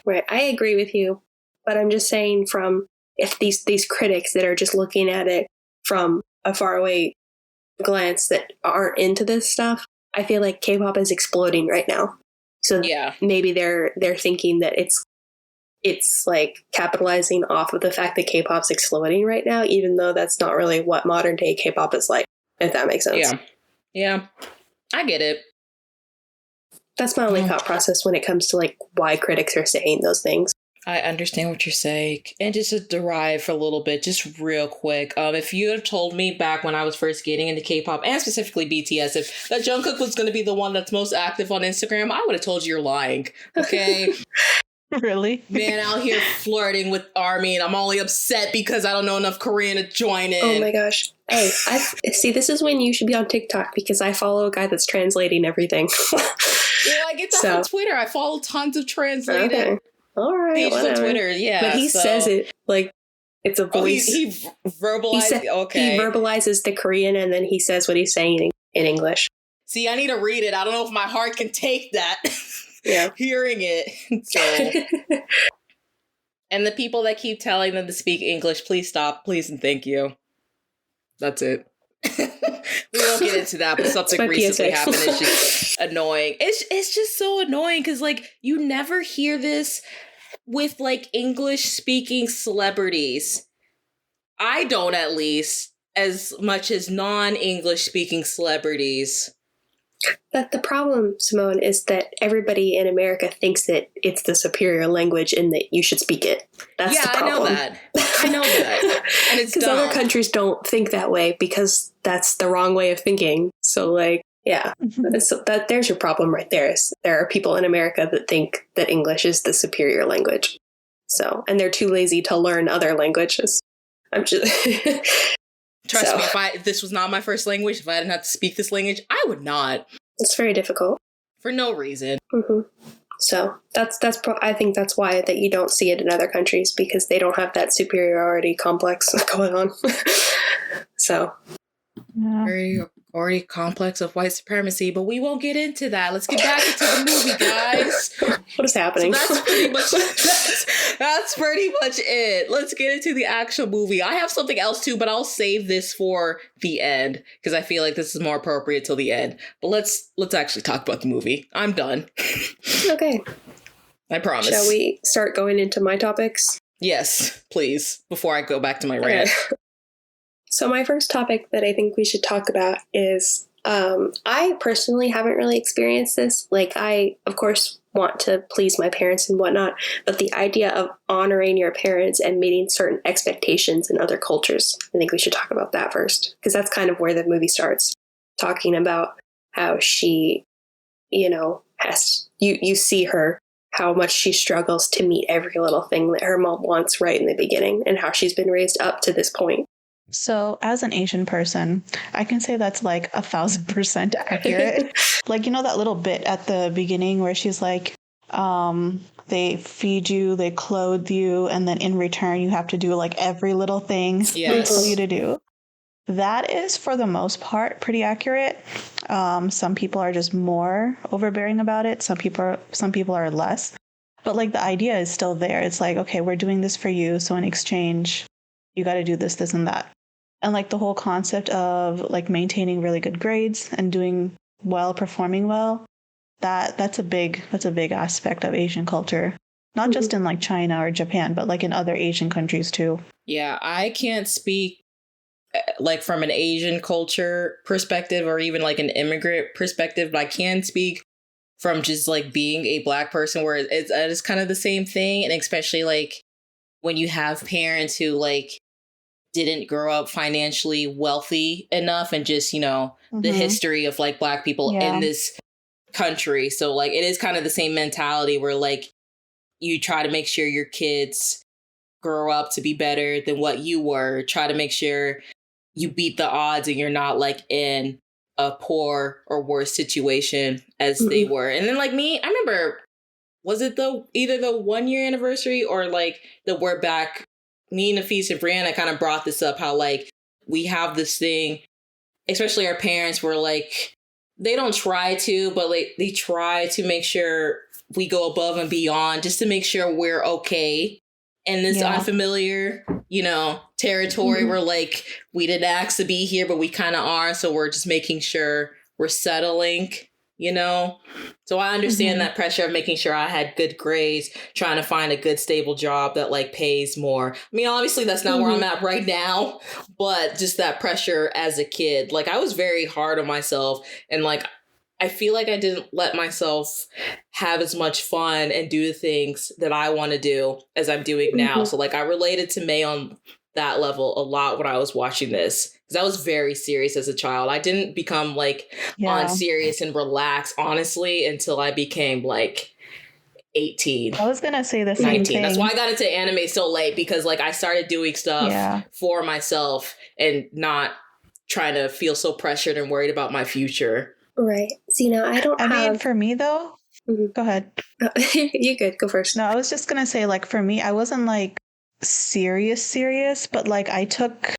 Right. I agree with you. But I'm just saying, from if these critics that are just looking at it from a faraway glance that aren't into this stuff, I feel like K-pop is exploding right now. So maybe they're thinking that it's like capitalizing off of the fact that K-pop's exploding right now, even though that's not really what modern day K-pop is like, if that makes sense. Yeah. I get it. That's my only thought process when it comes to like why critics are saying those things. I understand what you're saying. And just to derive for a little bit, just real quick, if you had told me back when I was first getting into K-pop, and specifically BTS, if that Jungkook was going to be the one that's most active on Instagram, I would have told you you're lying. Okay? Really? Man out here flirting with ARMY, and I'm only upset because I don't know enough Korean to join in. Oh my gosh. Hey, see, this is when you should be on TikTok, because I follow a guy that's translating everything. I get that on Twitter. I follow tons of translated. Okay. All right, pages on Twitter, But he says it like it's a voice. He verbalizes. He verbalizes the Korean, and then he says what he's saying in English. See, I need to read it. I don't know if my heart can take that. Yeah, hearing it. So, and the people that keep telling them to speak English, please stop, please and thank you. That's it. We won't get into that, but something recently happened. It's just annoying. It's just so annoying because like you never hear this with like English speaking celebrities. I don't, at least, as much as non-English speaking celebrities. But the problem, Simone, is that everybody in America thinks that it's the superior language and that you should speak it. That's the problem. I know that. And it's because other countries don't think that way because that's the wrong way of thinking. So, like, yeah, so there's your problem right there. Is there are people in America that think that English is the superior language. So, and they're too lazy to learn other languages. I'm just... Trust me, if this was not my first language, if I didn't have to speak this language, I would not. It's very difficult. For no reason. Mm-hmm. So I think that's why that you don't see it in other countries, because they don't have that superiority complex going on. So. Yeah. Already complex of white supremacy, but we won't get into that. Let's get back into the movie, guys. What is happening? So that's pretty much it. Let's get into the actual movie. I have something else too, but I'll save this for the end because I feel like this is more appropriate till the end. But let's actually talk about the movie. I'm done. Okay. I promise. Shall we start going into my topics? Yes, please, before I go back to my rant. Okay. So my first topic that I think we should talk about is, I personally haven't really experienced this. Like, I, of course, want to please my parents and whatnot, but the idea of honoring your parents and meeting certain expectations in other cultures, I think we should talk about that first, because that's kind of where the movie starts, talking about how she, you see her, how much she struggles to meet every little thing that her mom wants right in the beginning, and how she's been raised up to this point. So as an Asian person, I can say that's like 1,000% accurate. Like, that little bit at the beginning where she's like, They feed you, they clothe you, and then in return, you have to do like every little thing they tell you to do. That is, for the most part, pretty accurate. Some people are just more overbearing about it. Some people are less. But like the idea is still there. It's like, okay, we're doing this for you, so in exchange, you got to do this, this, and that. And like the whole concept of like maintaining really good grades and doing well, performing well, that's a big aspect of Asian culture. Not just in like China or Japan, but like in other Asian countries too. Yeah, I can't speak like from an Asian culture perspective or even like an immigrant perspective, but I can speak from just like being a Black person where it's kind of the same thing. And especially like when you have parents who like didn't grow up financially wealthy enough and just, you know, the history of like Black people in this country. So like it is kind of the same mentality where like you try to make sure your kids grow up to be better than what you were, try to make sure you beat the odds and you're not like in a poor or worse situation as they were. And then like me, I remember, was it either the 1 year anniversary or like the We're Back, me, Nafis and Brianna kind of brought this up, how like we have this thing, especially our parents were like, they don't try to, but like they try to make sure we go above and beyond just to make sure we're okay in this unfamiliar, you know, territory where like we didn't ask to be here, but we kind of are. So we're just making sure we're settling, you know. So I understand that pressure of making sure I had good grades, trying to find a good stable job that like pays more. I mean, obviously that's not where I'm at right now, but just that pressure as a kid. Like I was very hard on myself, and like I feel like I didn't let myself have as much fun and do the things that I want to do as I'm doing now. So like I related to May on that level a lot when I was watching this, because I was very serious as a child. I didn't become like on serious and relaxed, honestly, until I became like 18. I was going to say the same 19. thing. That's why I got into anime so late, because like I started doing stuff for myself and not trying to feel so pressured and worried about my future. Right. See, now I mean, for me though, go ahead. You good. Go first. No, I was just going to say, like, for me, I wasn't like serious, but like I took,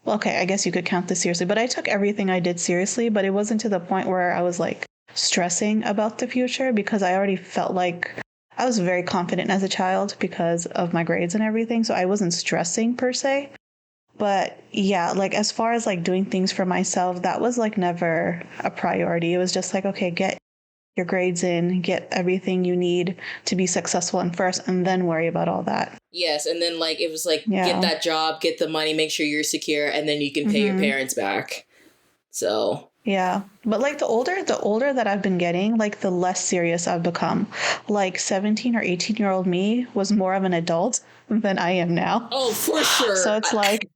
well, okay, I guess you could count this seriously, but I took everything I did seriously, but it wasn't to the point where I was like stressing about the future, because I already felt like I was very confident as a child because of my grades and everything. So I wasn't stressing per se. But yeah, like as far as like doing things for myself, that was like never a priority. It was just like, okay, get your grades in, get everything you need to be successful in first, and then worry about all that. Yes, and then like it was like, get that job, get the money, make sure you're secure, and then you can pay your parents back. So yeah, but like the older that I've been getting, like the less serious I've become. Like 17 or 18-year-old me was more of an adult than I am now. Oh, for sure. So it's like,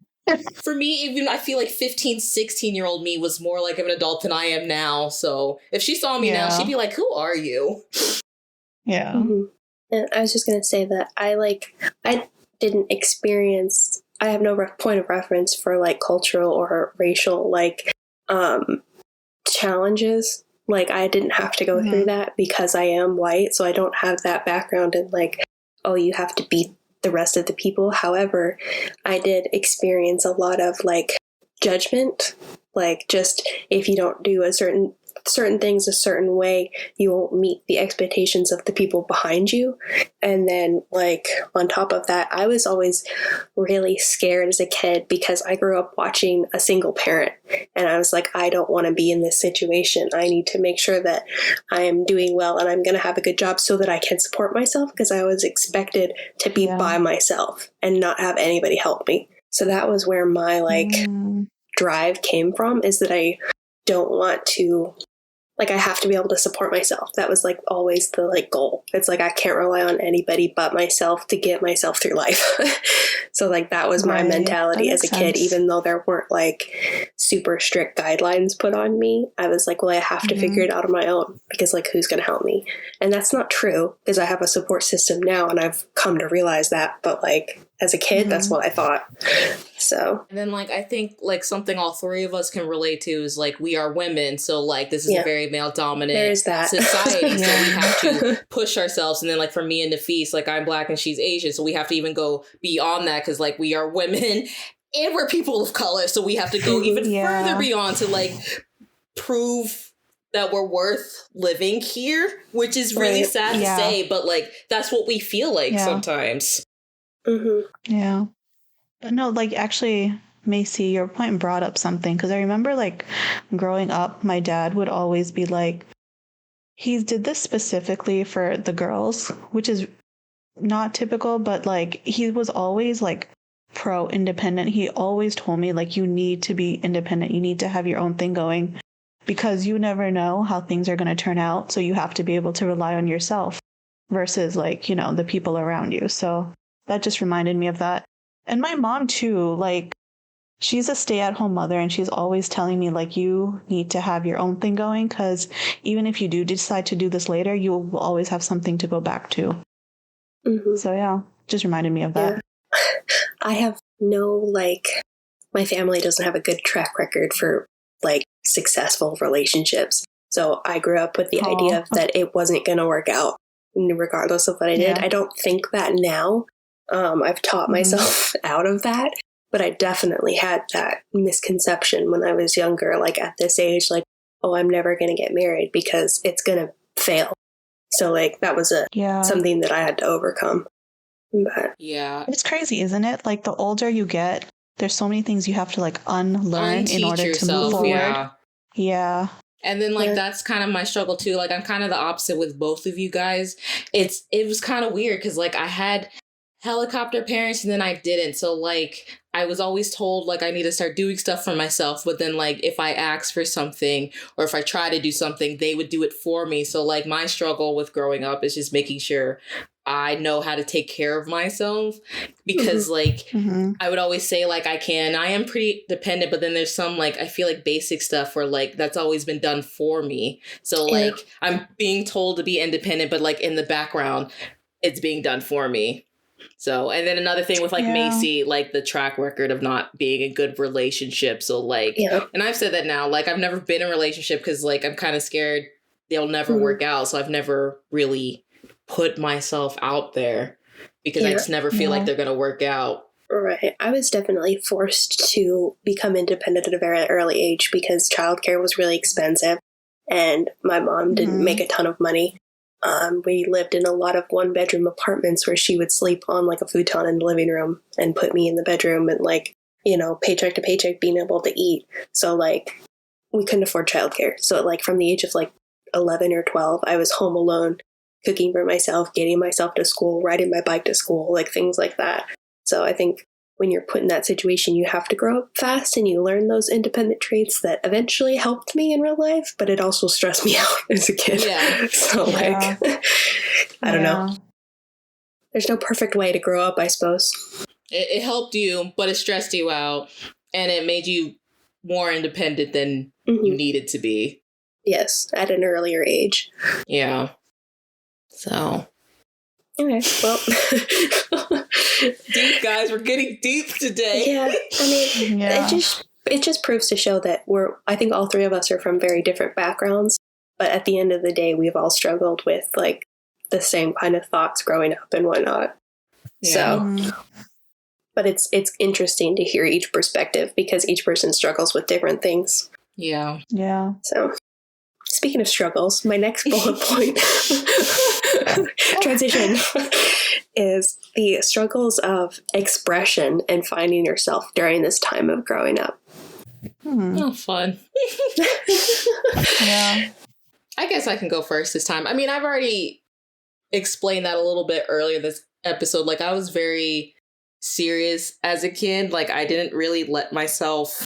for me, even I feel like 15, 16-year-old me was more like of an adult than I am now. So if she saw me now, she'd be like, who are you? Yeah. And I was just going to say that I didn't experience, I have no point of reference for like cultural or racial like challenges. Like I didn't have to go through that because I am white. So I don't have that background in like, oh, you have to beat the rest of the people. However, I did experience a lot of like judgment, like just if you don't do certain things a certain way, you won't meet the expectations of the people behind you. And then like on top of that, I was always really scared as a kid because I grew up watching a single parent, and I was like, I don't want to be in this situation. I need to make sure that I am doing well and I'm going to have a good job so that I can support myself, because I was expected to be by myself and not have anybody help me. So that was where my like drive came from, is that I don't want to, like, I have to be able to support myself. That was like always the like goal. It's like I can't rely on anybody but myself to get myself through life. So like that was my mentality as a kid, even though there weren't like super strict guidelines put on me. I was like, well, I have to figure it out on my own, because like who's going to help me? And that's not true, because I have a support system now and I've come to realize that. But like as a kid, that's what I thought. So, and then like I think like something all three of us can relate to is like we are women, so like this is a very male dominant society, so we have to push ourselves. And then like for me and Nafis, like I'm Black and she's Asian, so we have to even go beyond that because like we are women and we're people of color, so we have to go even further beyond to like prove that we're worth living here, which is really sad to say, but like that's what we feel like sometimes. Yeah. But no, like actually, Macy, your point brought up something because I remember like growing up, my dad would always be like, he did this specifically for the girls, which is not typical, but like he was always like pro independent. He always told me like, you need to be independent. You need to have your own thing going because you never know how things are going to turn out. So you have to be able to rely on yourself versus like, you know, the people around you. So that just reminded me of that. And my mom too, like she's a stay-at-home mother and she's always telling me like you need to have your own thing going because even if you do decide to do this later, you will always have something to go back to. So yeah, just reminded me of that. I have no like, my family doesn't have a good track record for like successful relationships. So I grew up with the idea that it wasn't going to work out regardless of what I did. I don't think that now. I've taught myself out of that, but I definitely had that misconception when I was younger, like at this age, like, oh, I'm never going to get married because it's going to fail. So like that was something that I had to overcome. But it's crazy, isn't it? Like the older you get, there's so many things you have to like unlearn in order to move forward. Yeah. And then like that's kind of my struggle too. Like I'm kind of the opposite with both of you guys. It was kind of weird because like I had helicopter parents and then I didn't. So like I was always told like I need to start doing stuff for myself. But then like if I asked for something or if I try to do something, they would do it for me. So like my struggle with growing up is just making sure I know how to take care of myself because like I would always say like I am pretty dependent, but then there's some like I feel like basic stuff where like that's always been done for me. So like I'm being told to be independent, but like in the background, it's being done for me. So, and then another thing with like Macy, like the track record of not being a good relationship. So like, and I've said that now, like I've never been in a relationship because like I'm kind of scared they'll never work out. So I've never really put myself out there because I just never feel like they're going to work out. Right. I was definitely forced to become independent at a very early age because childcare was really expensive and my mom didn't make a ton of money. We lived in a lot of one-bedroom apartments where she would sleep on like a futon in the living room and put me in the bedroom and like, you know, paycheck to paycheck being able to eat. So like we couldn't afford childcare. So like from the age of like 11 or 12, I was home alone, cooking for myself, getting myself to school, riding my bike to school, like things like that. So I think when you're put in that situation, you have to grow up fast and you learn those independent traits that eventually helped me in real life, but it also stressed me out as a kid. So like, I don't know. There's no perfect way to grow up, I suppose. It helped you, but it stressed you out and it made you more independent than you needed to be. Yes, at an earlier age. Yeah. So. Okay, well. Deep, guys. We're getting deep today. Yeah, I mean, it just proves to show that I think all three of us are from very different backgrounds, but at the end of the day, we've all struggled with, like, the same kind of thoughts growing up and whatnot. Yeah. So, but it's interesting to hear each perspective because each person struggles with different things. Yeah. Yeah. So, speaking of struggles, my next bullet point transition is the struggles of expression and finding yourself during this time of growing up. Oh, fun. Yeah. I guess I can go first this time. I mean, I've already explained that a little bit earlier this episode. Like, I was very serious as a kid. Like, I didn't really let myself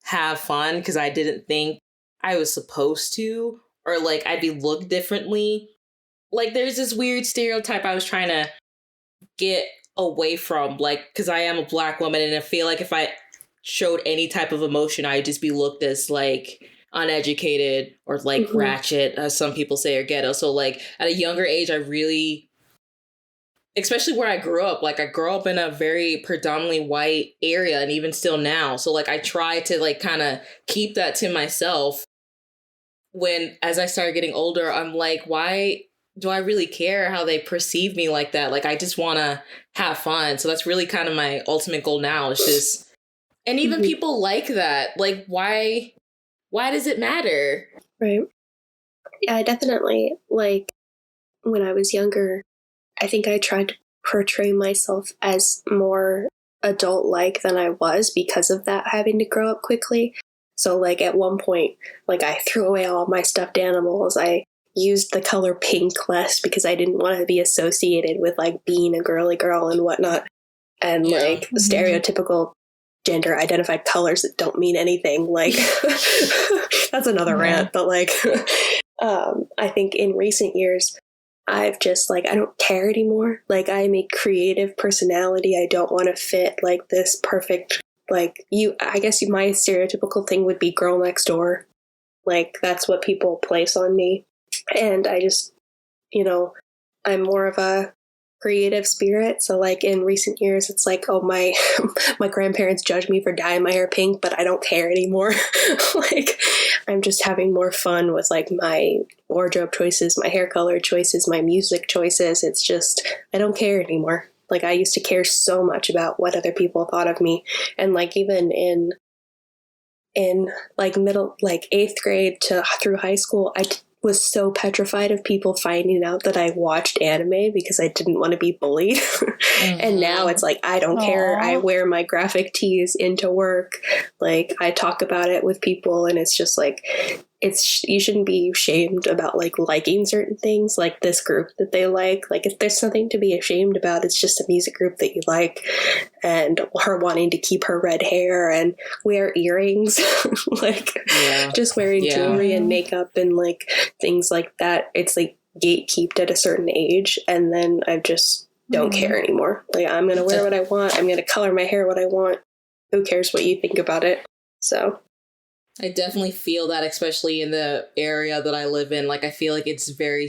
have fun because I didn't think I was supposed to, or like I'd be looked differently. Like there's this weird stereotype I was trying to get away from, like, because I am a Black woman and I feel like if I showed any type of emotion, I'd just be looked as like uneducated or like ratchet, as some people say, or ghetto. So like at a younger age, I really especially where I grew up. Like I grew up in a very predominantly white area, and even still now. So like I try to like kind of keep that to myself. When as I started getting older, I'm like, why do I really care how they perceive me like that? Like I just want to have fun. So that's really kind of my ultimate goal now. Is just, and even people like that. Like why does it matter? Right. Yeah, I definitely, like, when I was younger, I think I tried to portray myself as more adult-like than I was because of that, having to grow up quickly. So, like, at one point, like, I threw away all my stuffed animals. I used the color pink less because I didn't want to be associated with, like, being a girly girl and whatnot. And, like, stereotypical gender-identified colors that don't mean anything. Like, that's another rant. But, like, I think in recent years, I've just, like, I don't care anymore. Like, I'm a creative personality. I don't want to fit, like, this perfect, like, I guess my stereotypical thing would be girl next door. Like, that's what people place on me. And I just, I'm more of a creative spirit. So, like, in recent years, it's like, oh, my grandparents judge me for dyeing my hair pink, but I don't care anymore. Like, I'm just having more fun with, like, my wardrobe choices, my hair color choices, my music choices. It's just, I don't care anymore. Like, I used to care so much about what other people thought of me. And, like, even in like middle, like 8th grade through high school, I was so petrified of people finding out that I watched anime because I didn't want to be bullied. And now it's like, I don't care. I wear my graphic tees into work. Like, I talk about it with people, and it's just like, you shouldn't be ashamed about, like, liking certain things, like this group that they like. Like, if there's something to be ashamed about, it's just a music group that you like, and her wanting to keep her red hair and wear earrings, like, just wearing jewelry and makeup and, like, things like that. It's, like, gatekeeped at a certain age, and then I just don't care anymore. Like, I'm going to wear what I want. I'm going to color my hair what I want. Who cares what you think about it? So I definitely feel that, especially in the area that I live in. Like, I feel like it's very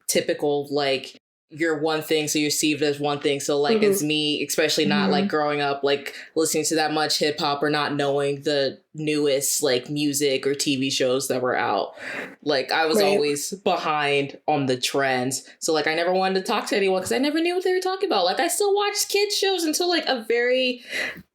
typical, like, you're one thing, so you're perceived as one thing. So, like, it's me, especially not, like, growing up, like, listening to that much hip-hop or not knowing the newest, like, music or TV shows that were out. Like, I was always behind on the trends. So, like, I never wanted to talk to anyone because I never knew what they were talking about. Like, I still watched kids shows until, like, a very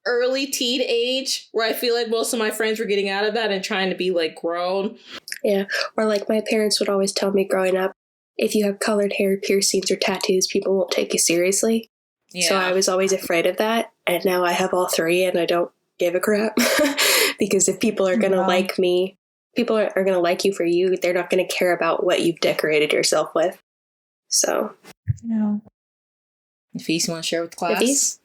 early teen age, where I feel like most of my friends were getting out of that and trying to be, like, grown. Yeah. Or, like, my parents would always tell me growing up, if you have colored hair, piercings, or tattoos, people won't take you seriously. Yeah. So I was always afraid of that. And now I have all three, and I don't give a crap. Because if people are going to like me, people are going to like you for you. They're not going to care about what you've decorated yourself with. So. No. Ifis, you want to share with the class? Ifis?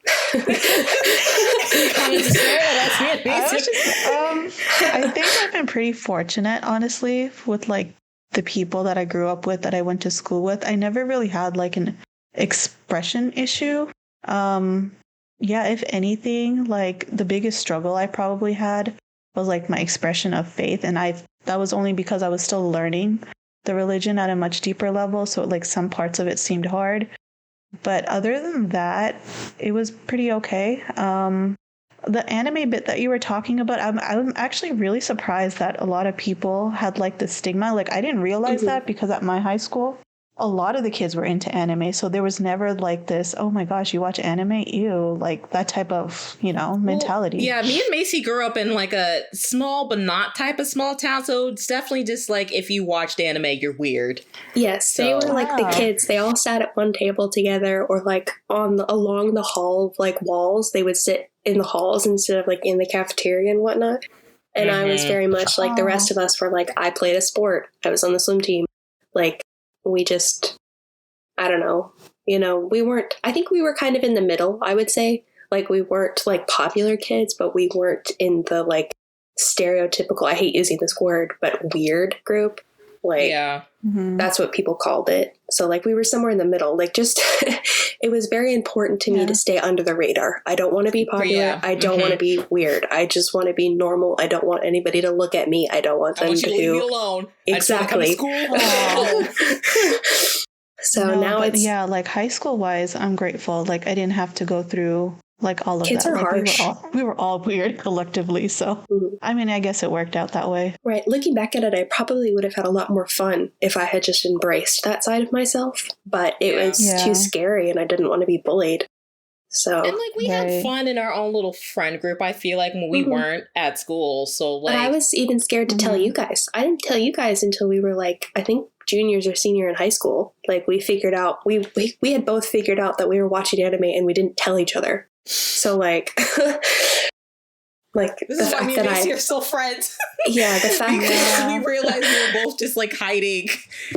I think I've been pretty fortunate, honestly, with, like, the people that I grew up with, that I went to school with. I never really had, like, an expression issue. If anything, like, the biggest struggle I probably had was, like, my expression of faith, and that was only because I was still learning the religion at a much deeper level, so, like, some parts of it seemed hard. But other than that, it was pretty okay. The anime bit that you were talking about, I'm actually really surprised that a lot of people had, like, the stigma. Like, I didn't realize that because at my high school, a lot of the kids were into anime. So there was never, like, this, oh my gosh, you watch anime? Ew, like, that type of, mentality. Well, yeah, me and Macy grew up in, like, a small but not type of small town. So it's definitely just, like, if you watched anime, you're weird. Yes, they were, like, the kids. They all sat at one table together, or, like, along the hall, like, walls. They would sit in the halls instead of, like, in the cafeteria and whatnot. And I was very much like the rest of us were, like, I played a sport. I was on the swim team. Like, we just, I don't know, I think we were kind of in the middle, I would say. Like, we weren't, like, popular kids, but we weren't in the, like, stereotypical, I hate using this word, but weird group. Like, that's what people called it. So, like, we were somewhere in the middle. Like, just, it was very important to me to stay under the radar. I don't want to be popular. Yeah. I don't want to be weird. I just want to be normal. I don't want anybody to look at me. I don't want them to leave me alone. Exactly. I just want to come to school. So No, now but it's yeah, like high school wise, I'm grateful. Like I didn't have to go through like all of kids that. are Like harsh. we were all weird collectively. So Mhm. I mean, I guess it worked out that way. Right. Looking back at it, I probably would have had a lot more fun if I had just embraced that side of myself. But it was Yeah. too scary and I didn't want to be bullied. So And like we had Right. fun in our own little friend group, I feel like, when we Mhm. weren't at school. So But I like was even scared to tell you guys. I didn't tell you guys until we were like, I think juniors or senior in high school. Like we figured out, we had both figured out that we were watching anime and we didn't tell each other. So like, like this the is why fact me that and Macy are still friends. yeah, the fact because that we realized we were both just like hiding,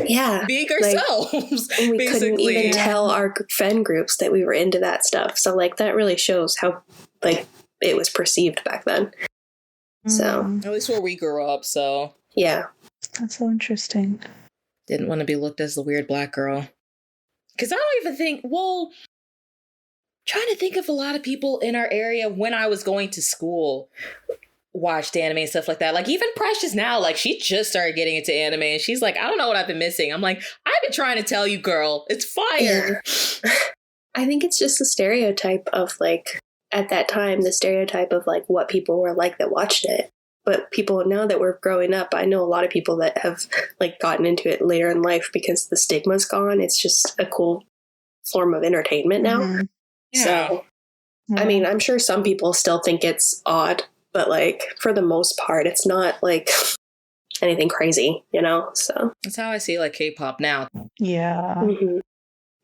yeah, being like, ourselves. and we couldn't basically. even tell our friend groups that we were into that stuff. So like that really shows how like it was perceived back then. So At least where we grew up, so yeah. That's so interesting. didn't want to be looked as the weird black girl. Because I don't even think, trying to think of a lot of people in our area when I was going to school watched anime and stuff like that. Like even Precious now, like she just started getting into anime and she's like, I don't know what I've been missing. I'm like, I've been trying to tell you, girl, it's fire. Yeah. I think it's just the stereotype of like, at that time, the stereotype of like what people were like that watched it. But people now that we're growing up, I know a lot of people that have like gotten into it later in life because the stigma's gone. It's just a cool form of entertainment now. Yeah. So, I mean, I'm sure some people still think it's odd, but like for the most part, it's not like anything crazy, you know? So That's how I see like K-pop now. Yeah. mhm.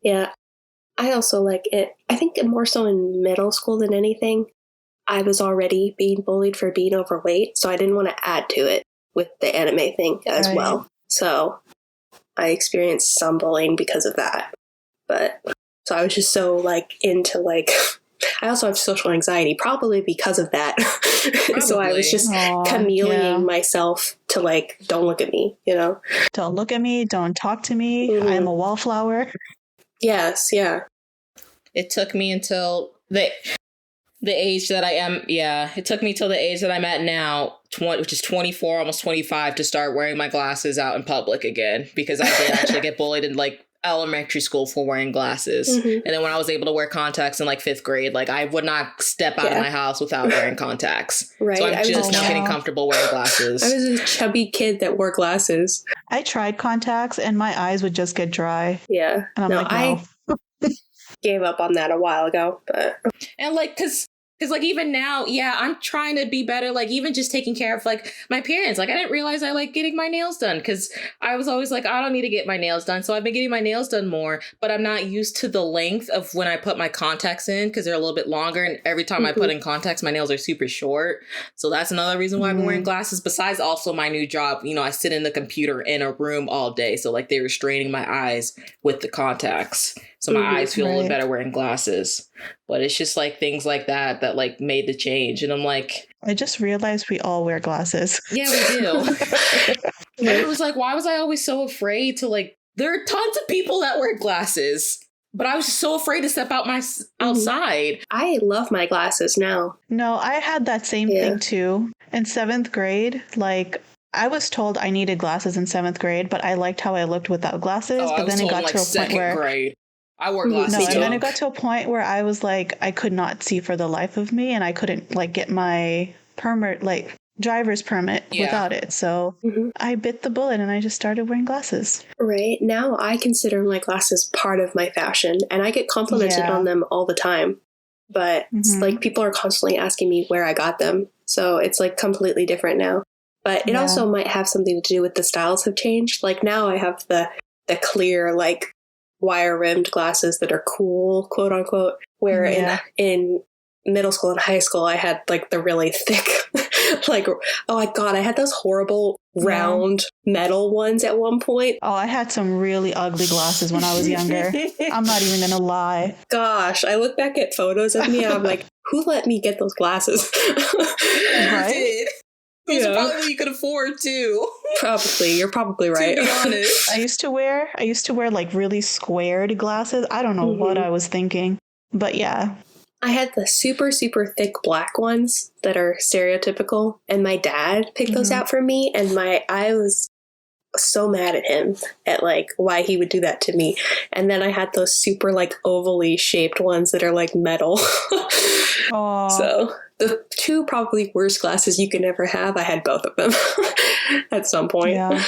Yeah. I also like it. I think more so in middle school than anything. I was already being bullied for being overweight, so I didn't want to add to it with the anime thing as Right. well. So I experienced some bullying because of that. But so I was just so like into like I also have social anxiety, probably because of that. So I was just chameleoning myself to like, don't look at me, you know? Don't look at me. Don't talk to me. Mhm. I'm a wallflower. Yes, yeah. It took me until the age that I am, it took me till the age that I'm at now, which is 24, almost 25, to start wearing my glasses out in public again, because I did actually get bullied in like elementary school for wearing glasses. Mhm. And then when I was able to wear contacts in like 5th grade, like I would not step out of my house without wearing contacts. Right. So I'm just now getting comfortable wearing glasses. I was a chubby kid that wore glasses. I tried contacts and my eyes would just get dry. Yeah. And I'm like, no. I gave up on that a while ago, but And like, cause like even now, I'm trying to be better. Like even just taking care of like my parents. Like I didn't realize I like getting my nails done because I was always like, I don't need to get my nails done. So I've been getting my nails done more, but I'm not used to the length of when I put my contacts in because they're a little bit longer. And every time I put in contacts, my nails are super short. So that's another reason why I've been wearing glasses. Besides also my new job, you know, I sit in the computer in a room all day. So like they're restraining my eyes with the contacts. So my eyes feel a little better wearing glasses. But it's just like things like that like made the change. And I'm like, I just realized we all wear glasses. yeah, we do. And it was like, why was I always so afraid to like, there are tons of people that wear glasses, but I was just so afraid to step out outside. I love my glasses now. No, I had that same thing too. In 7th grade, like I was told I needed glasses in 7th grade, but I liked how I looked without glasses. But then it got to a point where grade. I wore glasses. No, and then it got to a point where I was like, I could not see for the life of me, and I couldn't like get my permit, like driver's permit, without it. So I bit the bullet and I just started wearing glasses. Right now, I consider my glasses part of my fashion, and I get complimented on them all the time. But it's like people are constantly asking me where I got them, so it's like completely different now. But it also might have something to do with the styles have changed. Like now, I have the clear like wire-rimmed glasses that are cool, quote unquote, where in middle school and high school I had like the really thick like oh my god, I had those horrible round metal ones at one point. Oh, I had some really ugly glasses when I was younger. I'm not even gonna lie. Gosh, I look back at photos of me and I'm like, who let me get those glasses? Right? Those are probably what you could afford too. Probably, you're probably right. To be honest, I used to wear like really squared glasses. I don't know what I was thinking, but yeah. I had the super, super thick black ones that are stereotypical, and my dad picked those out for me, and I was so mad at him at like why he would do that to me. And then I had those super like ovally shaped ones that are like metal. So the two probably worst glasses you could ever have, I had both of them at some point. Yeah.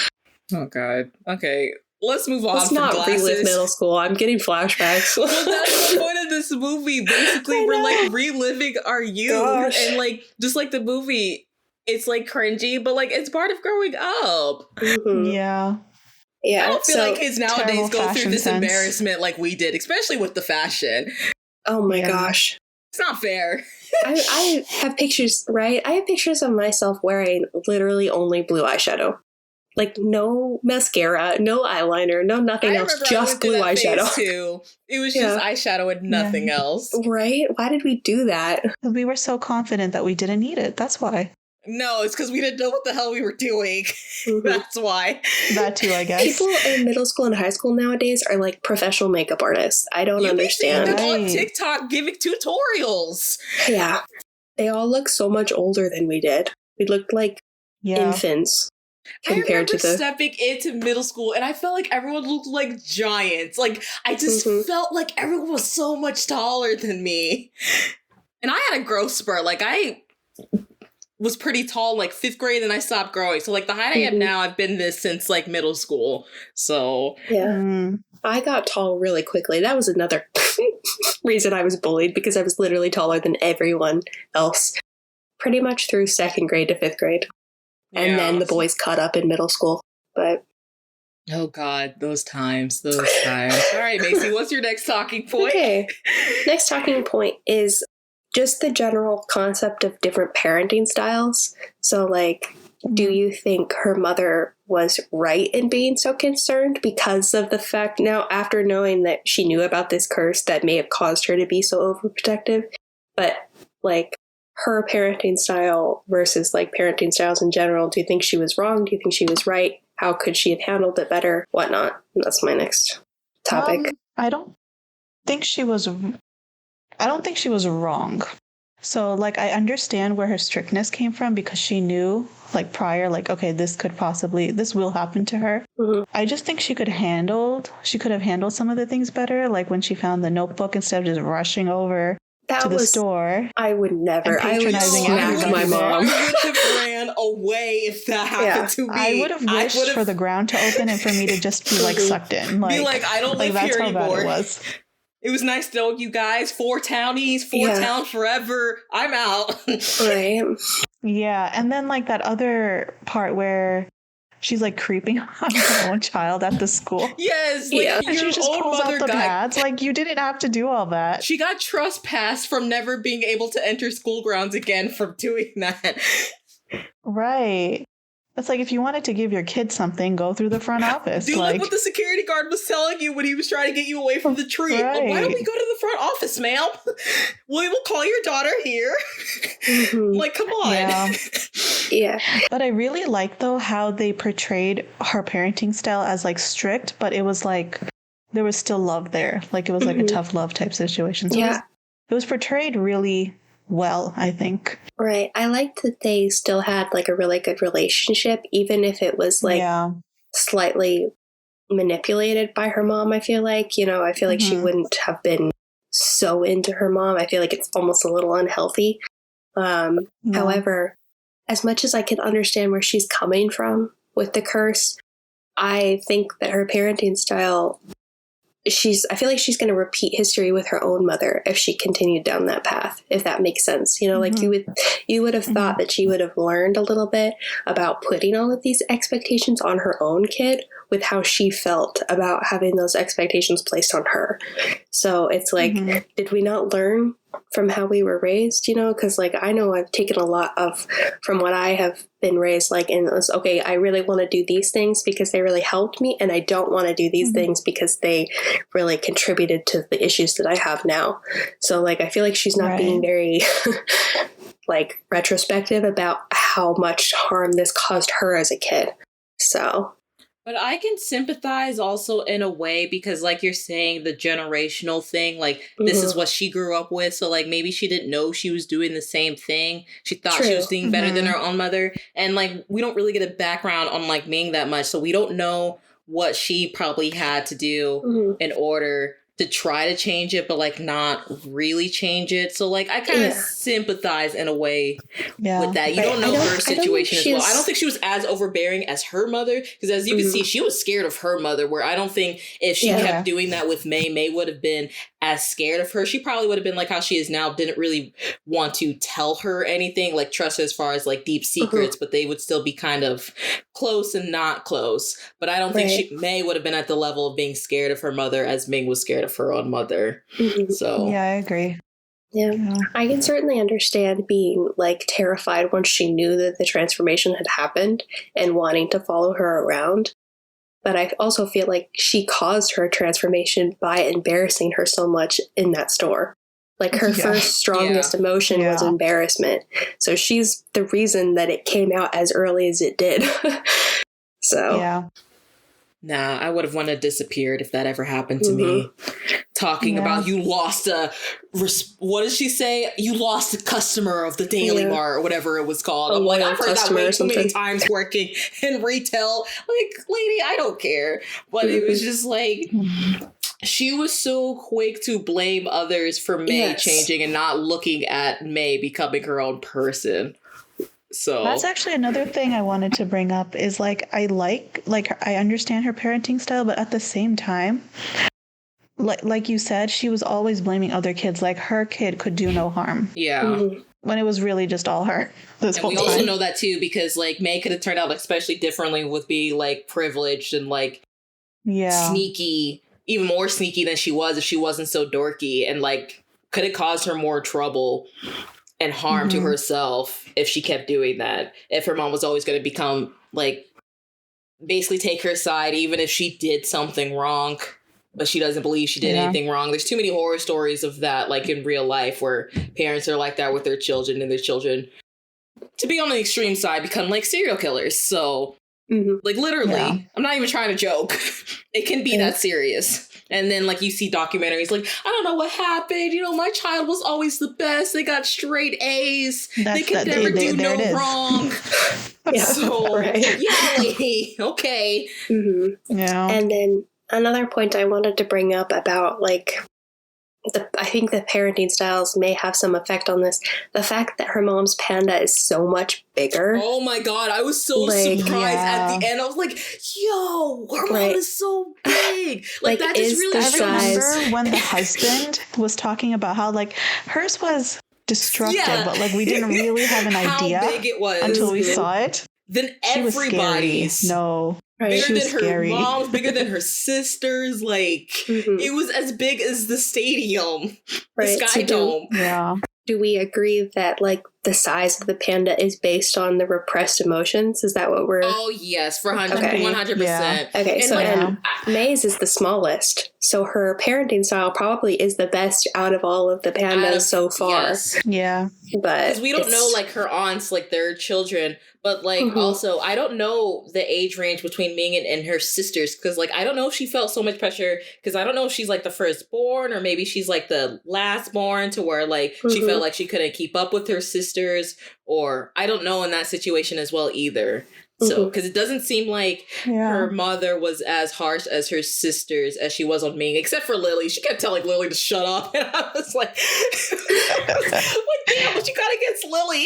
Oh God. Okay. Let's move on. Let's not relive middle school. I'm getting flashbacks. Well, that's the point of this movie. Basically, we're like reliving our youth. Gosh. And like, just like the movie, it's like cringy, but like it's part of growing up. Mm-hmm. Yeah. Yeah. I don't feel like kids nowadays go through this embarrassment like we did, especially with the fashion. Oh my gosh. It's not fair. I have pictures, right? I have pictures of myself wearing literally only blue eyeshadow. Like no mascara, no eyeliner, no nothing else, just blue eyeshadow. Too. It was just eyeshadow and nothing else. Right? Why did we do that? We were so confident that we didn't need it. That's why. No, it's because we didn't know what the hell we were doing. Mm-hmm. That's why. That too, I guess. People in middle school and high school nowadays are like professional makeup artists. I don't understand. You can see them on TikTok giving tutorials. Yeah. They all look so much older than we did. We looked like infants. Compared to stepping into middle school, and I felt like everyone looked like giants. Like I just felt like everyone was so much taller than me. And I had a growth spurt. Like I was pretty tall, like 5th grade, and I stopped growing. So like the height I am now, I've been this since like middle school. So I got tall really quickly. That was another reason I was bullied, because I was literally taller than everyone else, pretty much through 2nd grade to 5th grade. And then the boys caught up in middle school. But oh God, those times. All right, Macy, what's your next talking point? Okay. Next talking point is just the general concept of different parenting styles. So like, do you think her mother was right in being so concerned because of the fact now, after knowing that she knew about this curse that may have caused her to be so overprotective, but like, her parenting style versus like parenting styles in general, do you think she was wrong? Do you think she was right? How could she have handled it better? Whatnot? And that's my next topic. I don't think she was wrong. So like I understand where her strictness came from, because she knew like prior, like, okay, this will happen to her. Mm-hmm. I just think she could have handled some of the things better. Like when she found the notebook, instead of just rushing over to the store. I would never. I would smack my mom. I would have ran away if that happened to me. I would have wished for the ground to open and for me to just be like sucked in. Like, be like, I don't live here anymore. It was nice to know you guys. 4 townies, town forever. I'm out. Right. Yeah, and then like that other part where she's like creeping on her own child at the school. Yes, like and she just pulls out the pads. Like, you didn't have to do all that. She got trespassed from never being able to enter school grounds again from doing that. Right. It's like, if you wanted to give your kid something, go through the front office. Do like what the security guard was telling you when he was trying to get you away from the tree. Right. Like, why don't we go to the front office, ma'am? We will call your daughter here. Mm-hmm. Like, come on. Yeah. But I really like, though, how they portrayed her parenting style as like strict, but it was like there was still love there. Like, it was like a tough love type situation. So it was portrayed really well, I think. Right. I liked that they still had like a really good relationship, even if it was like slightly manipulated by her mom. I feel like she wouldn't have been so into her mom. I feel like it's almost a little unhealthy. However, as much as I can understand where she's coming from with the curse, I think that her parenting style, I feel like she's going to repeat history with her own mother if she continued down that path, if that makes sense. Like you would have thought that she would have learned a little bit about putting all of these expectations on her own kid with how she felt about having those expectations placed on her. So it's like, did we not learn from how we were raised, because like I know I've taken a lot from what I have been raised like, and it's okay, I really want to do these things because they really helped me, and I don't want to do these things because they really contributed to the issues that I have now. So like I feel like she's not being very like retrospective about how much harm this caused her as a kid. So I But I can sympathize also in a way because, like you're saying, the generational thing, like, this is what she grew up with. So, like, maybe she didn't know she was doing the same thing. She thought she was doing better than her own mother. And, like, we don't really get a background on, like, Ming that much. So we don't know what she probably had to do in order to try to change it, but, like, not really change it. So, like, I kind of sympathize in a way with that. You don't know her situation as well. I don't think she was as overbearing as her mother, because as you can see, she was scared of her mother, where I don't think if she kept doing that with May would have been as scared of her. She probably would have been like how she is now, didn't really want to tell her anything, like trust her as far as like deep secrets, but they would still be kind of close and not close. But I don't think May would have been at the level of being scared of her mother as Ming was scared of her own mother. So yeah, I agree. Yeah, I can certainly understand being like terrified once she knew that the transformation had happened and wanting to follow her around. But I also feel like she caused her transformation by embarrassing her so much in that store. Like her first strongest emotion was embarrassment. So she's the reason that it came out as early as it did. So yeah. Nah, I would have wanted to disappear if that ever happened to me. Talking about you lost what did she say? You lost a customer of the Daily Mart or whatever it was called. I'm like, I've heard that way too many times working in retail. Like, lady, I don't care. But it was just like, she was so quick to blame others for May changing and not looking at May becoming her own person. So that's actually another thing I wanted to bring up is like I understand her parenting style, but at the same time, like you said, she was always blaming other kids. Like her kid could do no harm. Yeah. When it was really just all her this whole time. We also know that too, because like May could have turned out especially differently with being like privileged and like sneaky, even more sneaky than she was if she wasn't so dorky, and like could have caused her more trouble and harm to herself if she kept doing that. If her mom was always going to become like basically take her side, even if she did something wrong, but she doesn't believe she did anything wrong. There's too many horror stories of that, like in real life, where parents are like that with their children, and their children, to be on the extreme side, become like serial killers. So like literally, I'm not even trying to joke. It can be that serious. And then like you see documentaries like, I don't know what happened. You know, my child was always the best. They got straight A's. They could never do no wrong. So yeah, lady. Okay. Yeah. And then another point I wanted to bring up about like I think the parenting styles may have some effect on this. The fact that her mom's panda is so much bigger. Oh my God. I was so surprised at the end. I was like, yo, her mom is so big. Like that is really remember when the husband was talking about how like hers was destructive, but like we didn't really have an idea how big it was until we saw it. Then everybody's bigger than her mom's, bigger than her sisters. Like it was as big as the stadium, the Sky Dome. Do we agree that like the size of the panda is based on the repressed emotions? Is that what we're? Oh yes, for 100%. Okay, and so and May's is the smallest, so her parenting style probably is the best out of all of the pandas so far. Yeah, but because we don't know like her aunts, like their children. But, like, also, I don't know the age range between Ming and her sisters. Because, like, I don't know if she felt so much pressure. Because I don't know if she's, like, the firstborn. Or maybe she's, like, the lastborn. To where, like, she felt like she couldn't keep up with her sisters. Or, I don't know in that situation as well, either. So, because it doesn't seem like her mother was as harsh as her sisters as she was on Ming. Except for Lily. She kept telling Lily to shut up. And I was like, damn, what you got against Lily?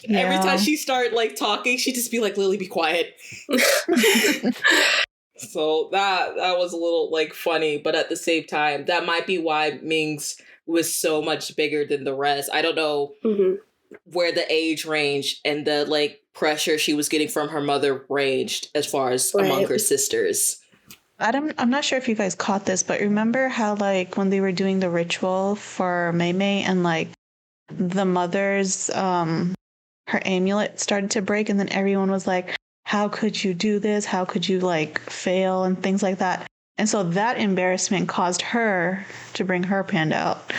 Every time she started like talking, she'd just be like, Lily, be quiet. So that was a little like funny, but at the same time, that might be why Ming's was so much bigger than the rest. I don't know where the age range and the like pressure she was getting from her mother ranged as far as among her sisters. I'm not sure if you guys caught this, but remember how like when they were doing the ritual for Mei Mei and like the mother's her amulet started to break, and then everyone was like, how could you do this? How could you like fail and things like that? And so that embarrassment caused her to bring her panda out.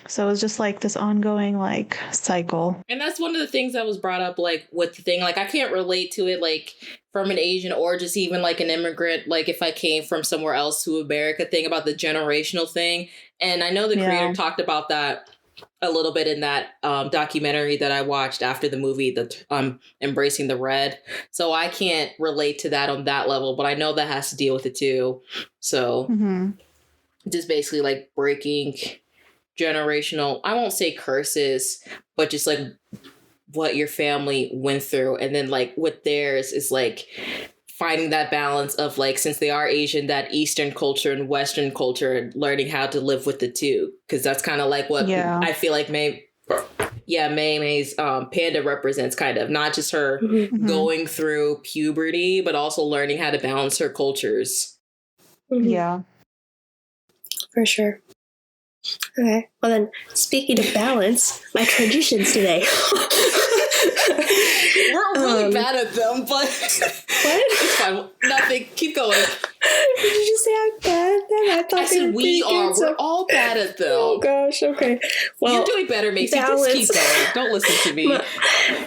So it was just like this ongoing like cycle. And that's one of the things that was brought up, like with the thing, like I can't relate to it like from an Asian or just even like an immigrant, like if I came from somewhere else to America, thing about the generational thing. And I know the creator talked about that a little bit in that documentary that I watched after the movie, the Embracing the Red. So I can't relate to that on that level, but I know that has to deal with it too. So just basically like breaking generational, I won't say curses, but just like what your family went through. And then like with theirs is like finding that balance of like, since they are Asian, that Eastern culture and Western culture, and learning how to live with the two. Because that's kind of like what I feel like May's panda represents, kind of not just her going through puberty, but also learning how to balance her cultures. Yeah, for sure. Okay, well then, speaking of balance, my traditions today. We're really bad at them, but what? It's fine. Nothing. Keep going. Did you just say I'm bad at them? I thought I said we are. We're all bad at them. Oh gosh. Okay. Well, you're doing better, Macy. Just keep going. Don't listen to me.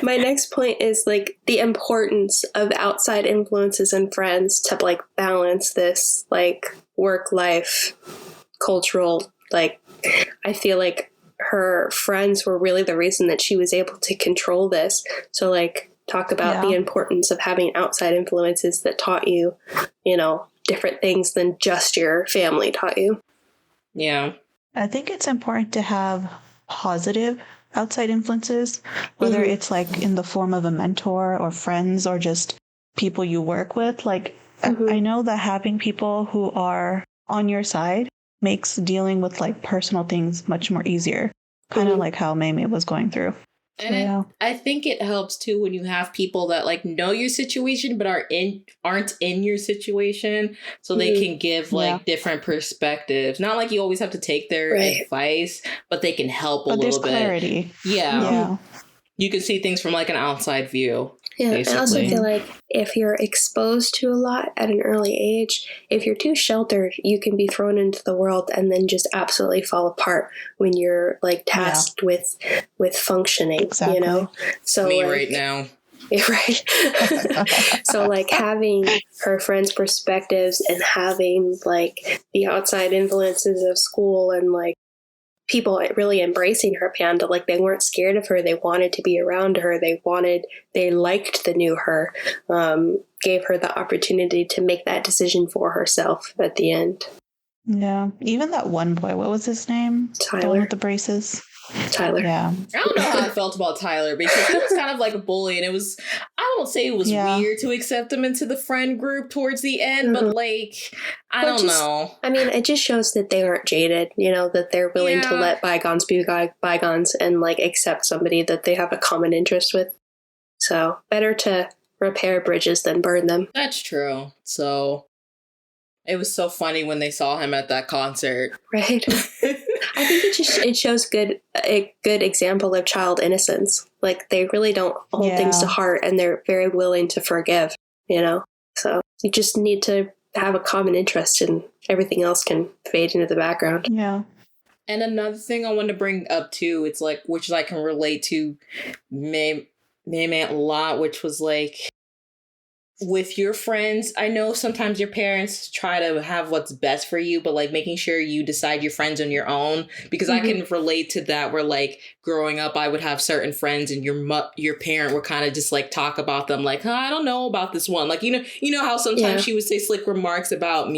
My next point is like the importance of outside influences and friends to like balance this like work life cultural, like I feel like her friends were really the reason that she was able to control this. So like talk about the importance of having outside influences that taught you, you know, different things than just your family taught you. Yeah. I think it's important to have positive outside influences, whether it's like in the form of a mentor or friends or just people you work with. Like I know that having people who are on your side makes dealing with like personal things much more easier, kind of like how Maymay was going through. And I think it helps too when you have people that like know your situation but aren't in your situation, so they can give like different perspectives. Not like you always have to take their advice, but they can help a little bit. Clarity. Yeah. You can see things from like an outside view. Yeah, basically. I also feel like if you're exposed to a lot at an early age, if you're too sheltered, you can be thrown into the world and then just absolutely fall apart when you're like tasked with functioning, you know? So me like, right now. Right. So like having her friends' perspectives and having like the outside influences of school and like people really embracing her panda, like they weren't scared of her, they wanted to be around her, they liked the new her, gave her the opportunity to make that decision for herself at the end. Yeah, even that one boy, what was his name? Tyler. The one with the braces. Tyler. Yeah. I don't know how I felt about Tyler because he was kind of like a bully, and it was, I won't say it was weird to accept him into the friend group towards the end, but like, I don't know. I mean, it just shows that they aren't jaded, you know, that they're willing to let bygones be bygones and like accept somebody that they have a common interest with. So better to repair bridges than burn them. That's true. So it was so funny when they saw him at that concert. Right. I think it shows a good example of child innocence. Like they really don't hold things to heart and they're very willing to forgive, you know? So you just need to have a common interest and everything else can fade into the background. Yeah. And another thing I want to bring up too, it's like, which I can relate to May a lot, which was like, with your friends, I know sometimes your parents try to have what's best for you, but like making sure you decide your friends on your own, because I can relate to that where like growing up, I would have certain friends and your parent would kind of just like talk about them like, I don't know about this one. Like, you know how sometimes she would say slick remarks about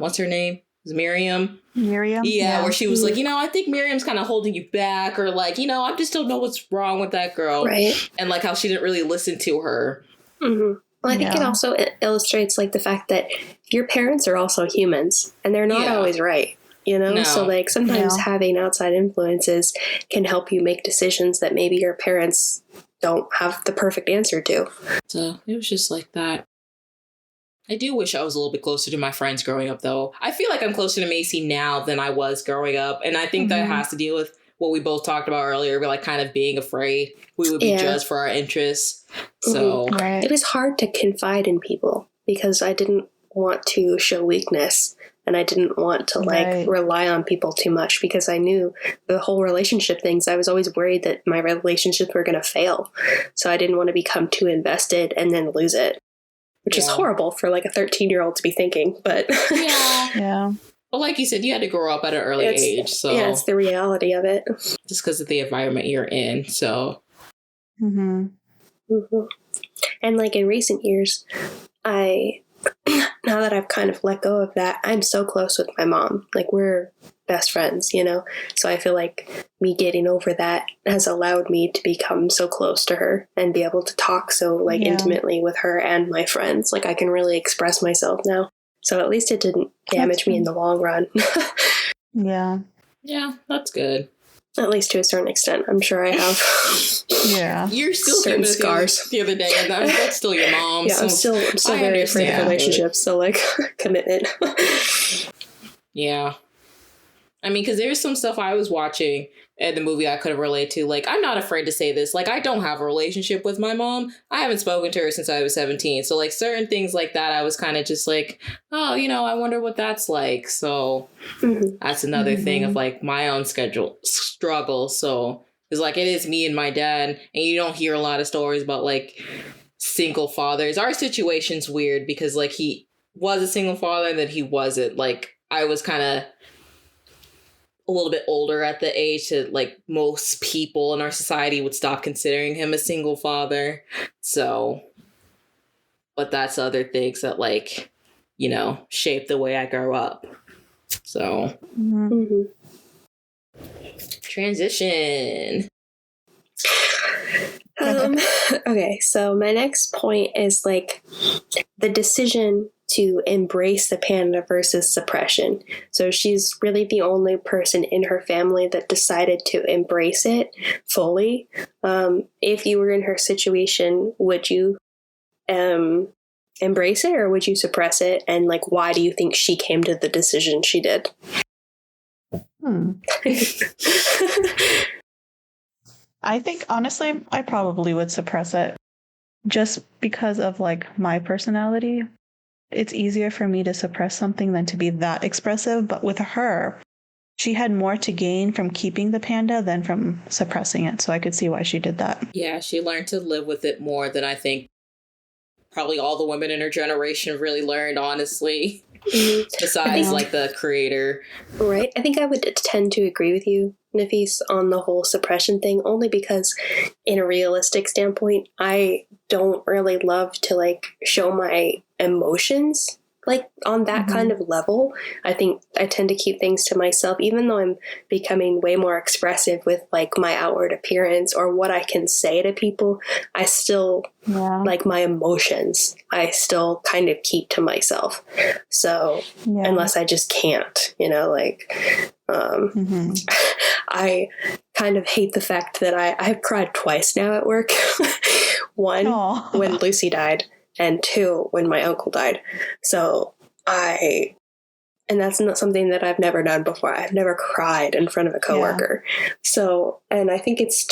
what's her name? Is Miriam? Yeah, where she was like, I think Miriam's kind of holding you back, or like, I just don't know what's wrong with that girl. Right. And like how she didn't really listen to her. Mm-hmm. Well, I think it also illustrates like the fact that your parents are also humans and they're not always right, you know? No. So like sometimes having outside influences can help you make decisions that maybe your parents don't have the perfect answer to. So it was just like that. I do wish I was a little bit closer to my friends growing up, though. I feel like I'm closer to Macy now than I was growing up. And I think that has to deal with what we both talked about earlier, but like kind of being afraid we would be judged for our interests. So it was hard to confide in people because I didn't want to show weakness. and I didn't want to like rely on people too much because I knew the whole relationship things. I was always worried that my relationships were going to fail. So I didn't want to become too invested and then lose it, which is horrible for like a 13-year-old to be thinking, but yeah. Well, like you said, you had to grow up at an early age. So yeah, it's the reality of it. Just because of the environment you're in. So. Mm-hmm. Mm-hmm. And like in recent years, now that I've kind of let go of that, I'm so close with my mom. Like we're best friends, you know? So I feel like me getting over that has allowed me to become so close to her and be able to talk so like intimately with her and my friends. Like I can really express myself now. So at least it didn't damage me in the long run. Yeah. Yeah, that's good. At least to a certain extent. I'm sure I have. Yeah. You're still certain scars. The other day, and that's still your mom. Yeah, so I'm still very afraid of relationships. So like commitment. Yeah. I mean, because there's some stuff I was watching in the movie I could relate to. Like, I'm not afraid to say this. Like, I don't have a relationship with my mom. I haven't spoken to her since I was 17. So, like, certain things like that, I was kind of just like, oh, you know, I wonder what that's like. So, that's another thing of, like, my own struggle. So, it's like, it is me and my dad. And you don't hear a lot of stories about, like, single fathers. Our situation's weird because, like, he was a single father and then he wasn't. Like, I was kind of a little bit older at the age that like most people in our society would stop considering him a single father. So, but that's other things that like, you know, shape the way I grow up. So, transition. Okay, so my next point is like the decision to embrace the panda versus suppression. So she's really the only person in her family that decided to embrace it fully. If you were in her situation, would you embrace it or would you suppress it? And like, why do you think she came to the decision she did? I think, honestly, I probably would suppress it just because of, like, my personality. It's easier for me to suppress something than to be that expressive. But with her, she had more to gain from keeping the panda than from suppressing it. So I could see why she did that. Yeah, she learned to live with it more than I think probably all the women in her generation really learned, honestly. Besides, like, the creator. Right. I think I would tend to agree with you, Nafis, on the whole suppression thing, only because in a realistic standpoint, I don't really love to, like, show my emotions, like, on that kind of level. I think I tend to keep things to myself, even though I'm becoming way more expressive with, like, my outward appearance or what I can say to people. I still, like, my emotions, I still kind of keep to myself. So, unless I just can't, you know, like, I kind of hate the fact that I've cried twice now at work. One, when Lucy died, and two, when my uncle died. So and that's not something that I've never done before. I've never cried in front of a coworker. So, and I think it's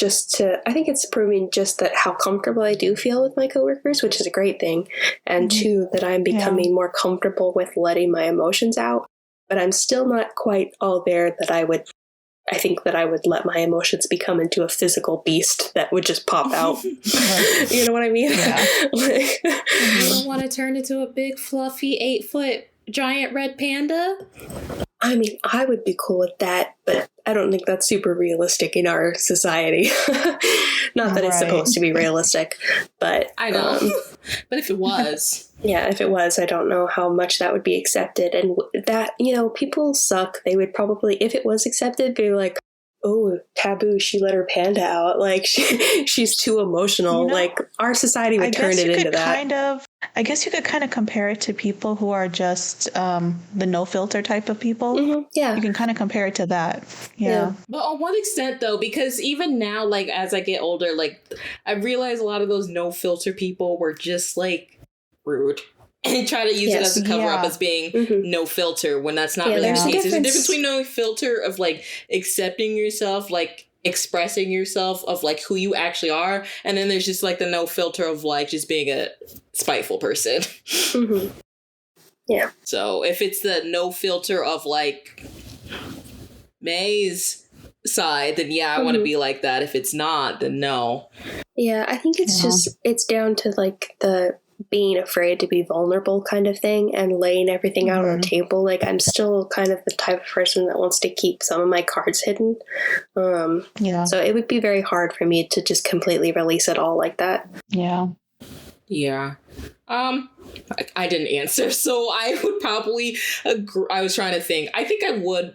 proving just that how comfortable I do feel with my coworkers, which is a great thing. And two, that I'm becoming more comfortable with letting my emotions out. But I'm still not quite all there that I think that I would let my emotions become into a physical beast that would just pop out. You know what I mean? Yeah. Like, you don't want to turn into a big, fluffy, 8-foot giant red panda? I mean, I would be cool with that, but I don't think that's super realistic in our society. Not that it's supposed to be realistic, but... I know. But if it was... Yeah, if it was, I don't know how much that would be accepted. And that, you know, people suck. They would probably, if it was accepted, be like, oh, taboo, she let her panda out. Like, she's too emotional. You know, like, our society would turn it into that. I guess you could kind of compare it to people who are just the no filter type of people. Yeah. You can kind of compare it to that. Yeah. But on one extent, though, because even now, like, as I get older, like, I realize a lot of those no filter people were just, like, rude. And try to use it as a cover up as being no filter when that's not really the case. There's a difference between no filter of like accepting yourself, like expressing yourself of like who you actually are. And then there's just like the no filter of like just being a spiteful person. Yeah. So if it's the no filter of like May's side, then yeah, I want to be like that. If it's not, then no. Yeah, I think it's just, it's down to like the being afraid to be vulnerable kind of thing and laying everything out on the table. Like, I'm still kind of the type of person that wants to keep some of my cards hidden. So it would be very hard for me to just completely release it all like that. Yeah. I didn't answer, so I would probably agree. I was trying to think. I think I would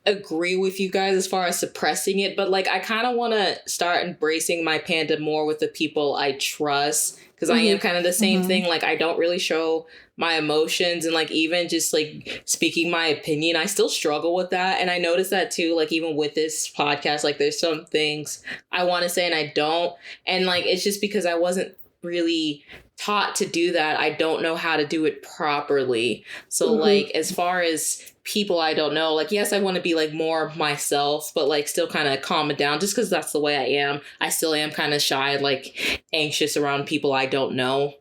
agree with you guys as far as suppressing it, but like I kind of want to start embracing my panda more with the people I trust, because I am kind of the same thing. Like, I don't really show my emotions, and like even just like speaking my opinion, I still struggle with that. And I noticed that too, like even with this podcast, like there's some things I want to say and I don't, and like it's just because I wasn't really taught to do that. I don't know how to do it properly. So like as far as people I don't know, like yes, I want to be like more myself, but like still kind of calm it down, just because that's the way I am. I still am kind of shy, like anxious around people I don't know.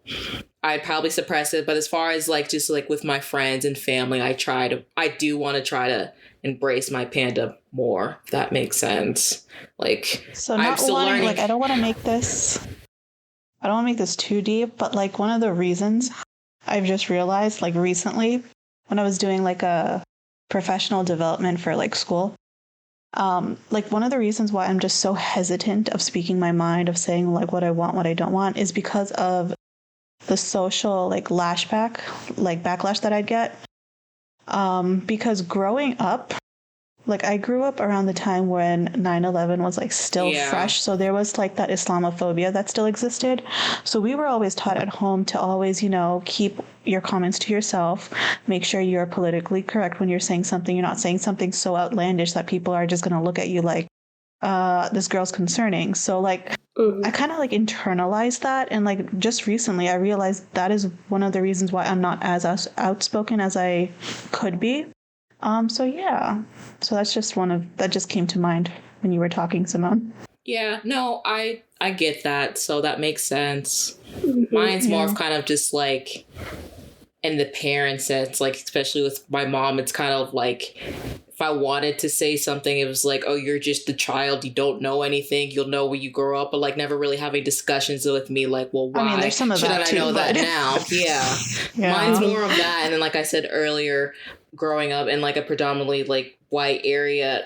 I'd probably suppress it, but as far as like just like with my friends and family, I do want to try to embrace my panda more, if that makes sense. Like, so I'm still learning. Like, I don't want to make this too deep, but like one of the reasons I've just realized, like recently when I was doing like a professional development for like school, like one of the reasons why I'm just so hesitant of speaking my mind, of saying like what I want, what I don't want, is because of the social like backlash that I'd get. Because growing up, like I grew up around the time when 9/11 was like still fresh. So there was like that Islamophobia that still existed. So we were always taught at home to always, keep your comments to yourself. Make sure you're politically correct when you're saying something. You're not saying something so outlandish that people are just going to look at you like, this girl's concerning. So like, I kind of like internalized that. And like just recently I realized that is one of the reasons why I'm not as outspoken as I could be. So that's just that just came to mind when you were talking, Simone. Yeah, no, I get that. So that makes sense. Mine's more of kind of just like in the parent sense, like especially with my mom, it's kind of like if I wanted to say something, it was like, oh, you're just a child. You don't know anything. You'll know when you grow up, but like never really having discussions with me. Like, well, why there's some of that I know that now? Yeah. Mine's more of that. And then, like I said earlier, growing up in like a predominantly like white area,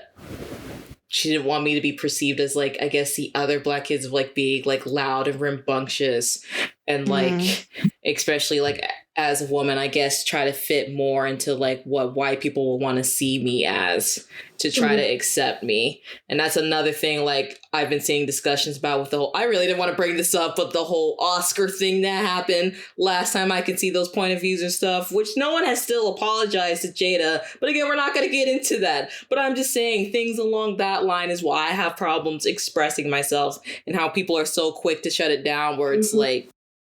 she didn't want me to be perceived as like, I guess the other Black kids of like being like loud and rambunctious and like, especially like as a woman, I guess, try to fit more into like what white people will want to see me as, to try to accept me. And that's another thing, like I've been seeing discussions about with the whole, I really didn't want to bring this up, but the whole Oscar thing that happened last time, I could see those point of views and stuff, which no one has still apologized to Jada. But again, we're not going to get into that. But I'm just saying things along that line is why I have problems expressing myself, and how people are so quick to shut it down, where it's like,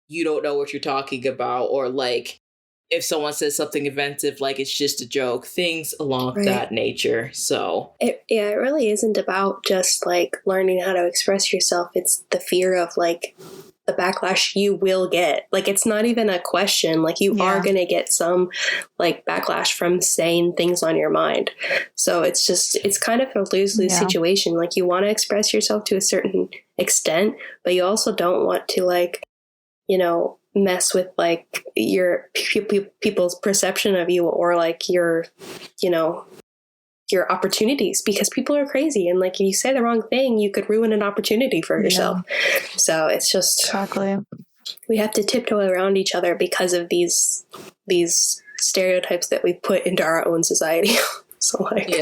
you don't know what you're talking about, or like if someone says something offensive, like it's just a joke, things along that nature. So it really isn't about just like learning how to express yourself. It's the fear of like the backlash you will get. Like, it's not even a question. Like, you are going to get some like backlash from saying things on your mind. So it's kind of a lose-lose situation. Like, you want to express yourself to a certain extent, but you also don't want to like, mess with like your people's perception of you, or like your opportunities, because people are crazy, and like if you say the wrong thing, you could ruin an opportunity for yourself. So it's just we have to tiptoe around each other because of these stereotypes that we put into our own society. So like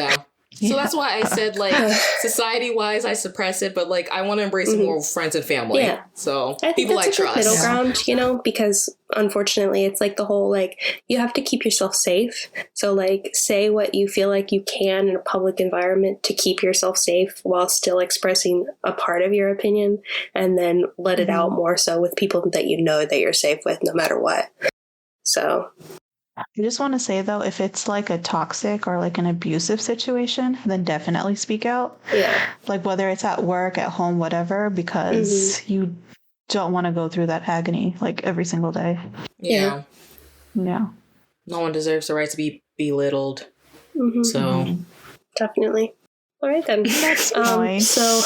So that's why I said, like, society-wise, I suppress it, but, like, I want to embrace it more with friends and family. Yeah. So, I think people I trust. Middle ground, because, unfortunately, it's, like, the whole, like, you have to keep yourself safe. So, like, say what you feel like you can in a public environment to keep yourself safe while still expressing a part of your opinion, and then let it out more so with people that you know that you're safe with no matter what. So... I just want to say, though, if it's like a toxic or like an abusive situation, then definitely speak out. Yeah. Like whether it's at work, at home, whatever, because you don't want to go through that agony like every single day. Yeah. Yeah. No one deserves the right to be belittled. Mm-hmm. So definitely. All right then. So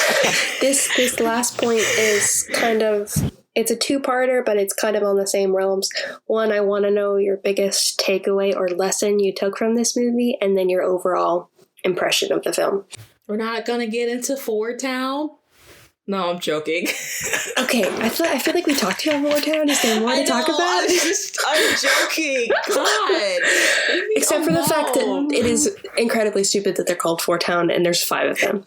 this last point is kind of, it's a two-parter, but it's kind of on the same realms. One, I want to know your biggest takeaway or lesson you took from this movie, and then your overall impression of the film. We're not gonna get into Ford Town. No, I'm joking. Okay, I feel like we talked about Ford Town. Is there more to talk about? I'm joking. God. Except for the fact that it is incredibly stupid that they're called Ford Town and there's 5 of them.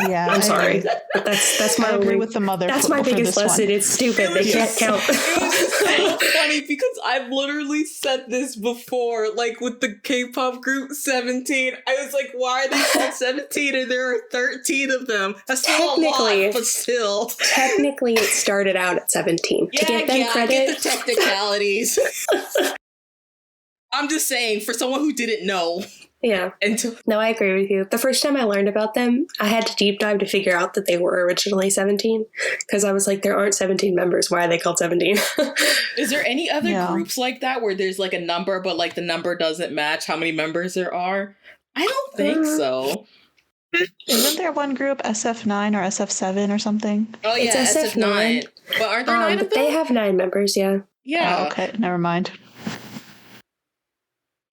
Yeah, I'm sorry, but that's my agree with the mother. That's my biggest lesson. One. It's stupid. They can't count. It was just so funny because I've literally said this before, like with the K-pop group 17. I was like, why are they called 17 and there are 13 of them? That's still a lot, but still. Technically, it started out at 17. Yeah, to get them credit. I get the technicalities. I'm just saying, for someone who didn't know. Yeah. No, I agree with you. The first time I learned about them, I had to deep dive to figure out that they were originally 17. Because I was like, there aren't 17 members. Why are they called 17? Is there any other groups like that where there's like a number, but like the number doesn't match how many members there are? I don't think so. Isn't there one group, SF9 or SF7 or something? Oh, yeah, it's SF9. But aren't there 9 of them? They have 9 members, yeah. Yeah. Oh, okay, never mind.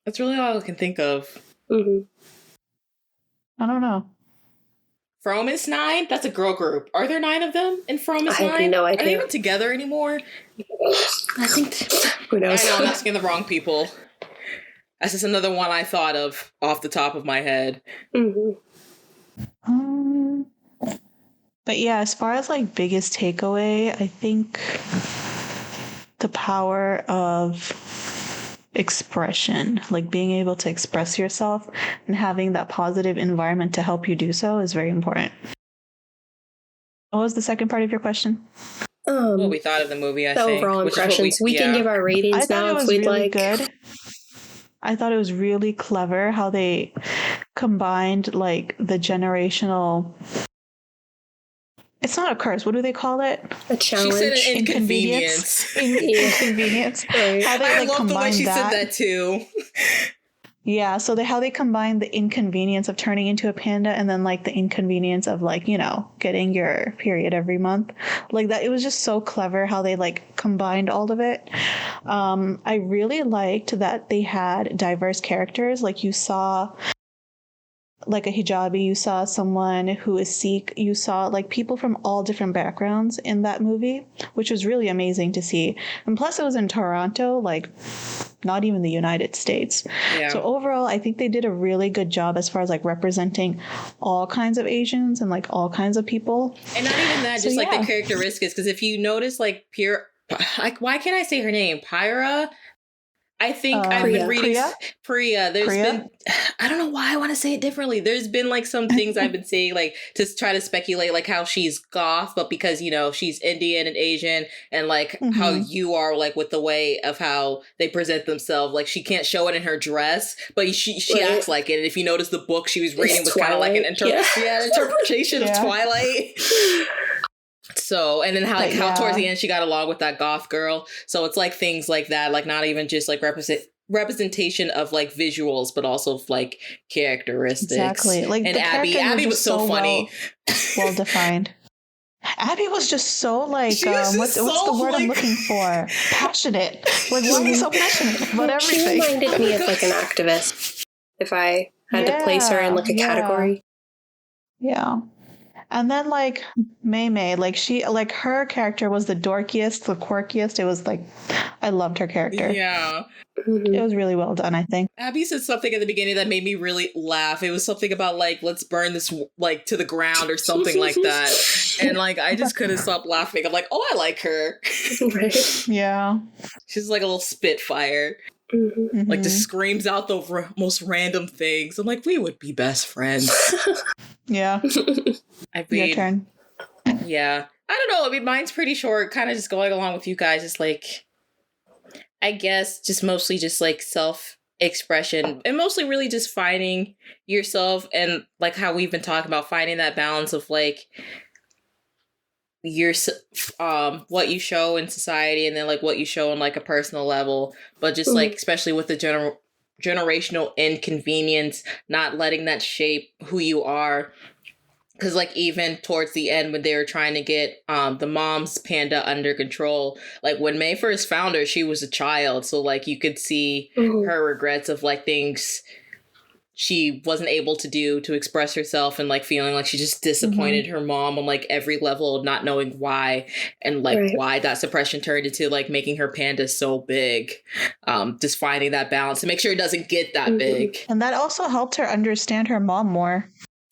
That's really all I can think of. Mm-hmm. I don't know. From is 9? That's a girl group. Are there 9 of them in From is 9? I have no idea. Are they even together anymore? I think... Who knows? I know, I'm asking the wrong people. That's just another one I thought of off the top of my head. Mm-hmm. But yeah, as far as like biggest takeaway, I think the power of expression, like being able to express yourself and having that positive environment to help you do so is very important. What was the second part of your question? What we thought of the movie, I think. Overall impressions. We can give our ratings now if we'd really like. Good. I thought it was really clever how they combined like the generational... It's not a curse. What do they call it? A challenge. She said an inconvenience. Inconvenience. Right. How they, I love the way she said that too. Yeah, so how they combine the inconvenience of turning into a panda and then like the inconvenience of like, you know, getting your period every month. Like that, it was just so clever how they like combined all of it. I really liked that they had diverse characters. Like you saw like a hijabi, you saw someone who is Sikh, you saw like people from all different backgrounds in that movie, which was really amazing to see. And plus it was in Toronto, like not even the United States. Yeah. So overall, I think they did a really good job as far as like representing all kinds of Asians and like all kinds of people. And not even that, just like the characteristics. Because if you notice like like why can't I say her name? Pyra? I think I've been reading Priya. There's been, I don't know why I want to say it differently. There's been like some things I've been saying, like to try to speculate like how she's goth, but because, you know, she's Indian and Asian and like how you are like with the way of how they present themselves. Like she can't show it in her dress, but she acts like it. And if you notice the book she was reading was kind of like an interpretation of Twilight. So, and then how towards the end she got along with that goth girl. So it's like things like that, like not even just like representation of like visuals, but also like characteristics. Exactly. Like and Abby was so funny. Well defined. Abby was just so like, what's the word I'm looking for? Passionate. Like, why are you so passionate about everything? She reminded me of like an activist, if I had to place her in like a category. Yeah. And then like Mei, like she, like her character was the dorkiest, the quirkiest. It was like, I loved her character. Yeah. It was really well done, I think. Abby said something at the beginning that made me really laugh. It was something about like, let's burn this like to the ground or something like that. And like, I just couldn't stop laughing. I'm like, oh, I like her. Right. Yeah. She's like a little spitfire. Mm-hmm. Like just screams out the most random things. I'm like, we would be best friends. Yeah. I mean, your turn. Yeah. I don't know. I mean, mine's pretty short. Kind of just going along with you guys. It's like, I guess just mostly just like self-expression and mostly really just finding yourself and like how we've been talking about finding that balance of like your what you show in society, and then like what you show on like a personal level, but just like especially with the generational inconvenience, not letting that shape who you are. Because like even towards the end when they were trying to get the mom's panda under control, like when May first found her, she was a child, so like you could see her regrets of like things she wasn't able to do to express herself, and like feeling like she just disappointed her mom on like every level, not knowing why, and like why that suppression turned into like making her panda so big. Just finding that balance to make sure it doesn't get that big. And that also helped her understand her mom more.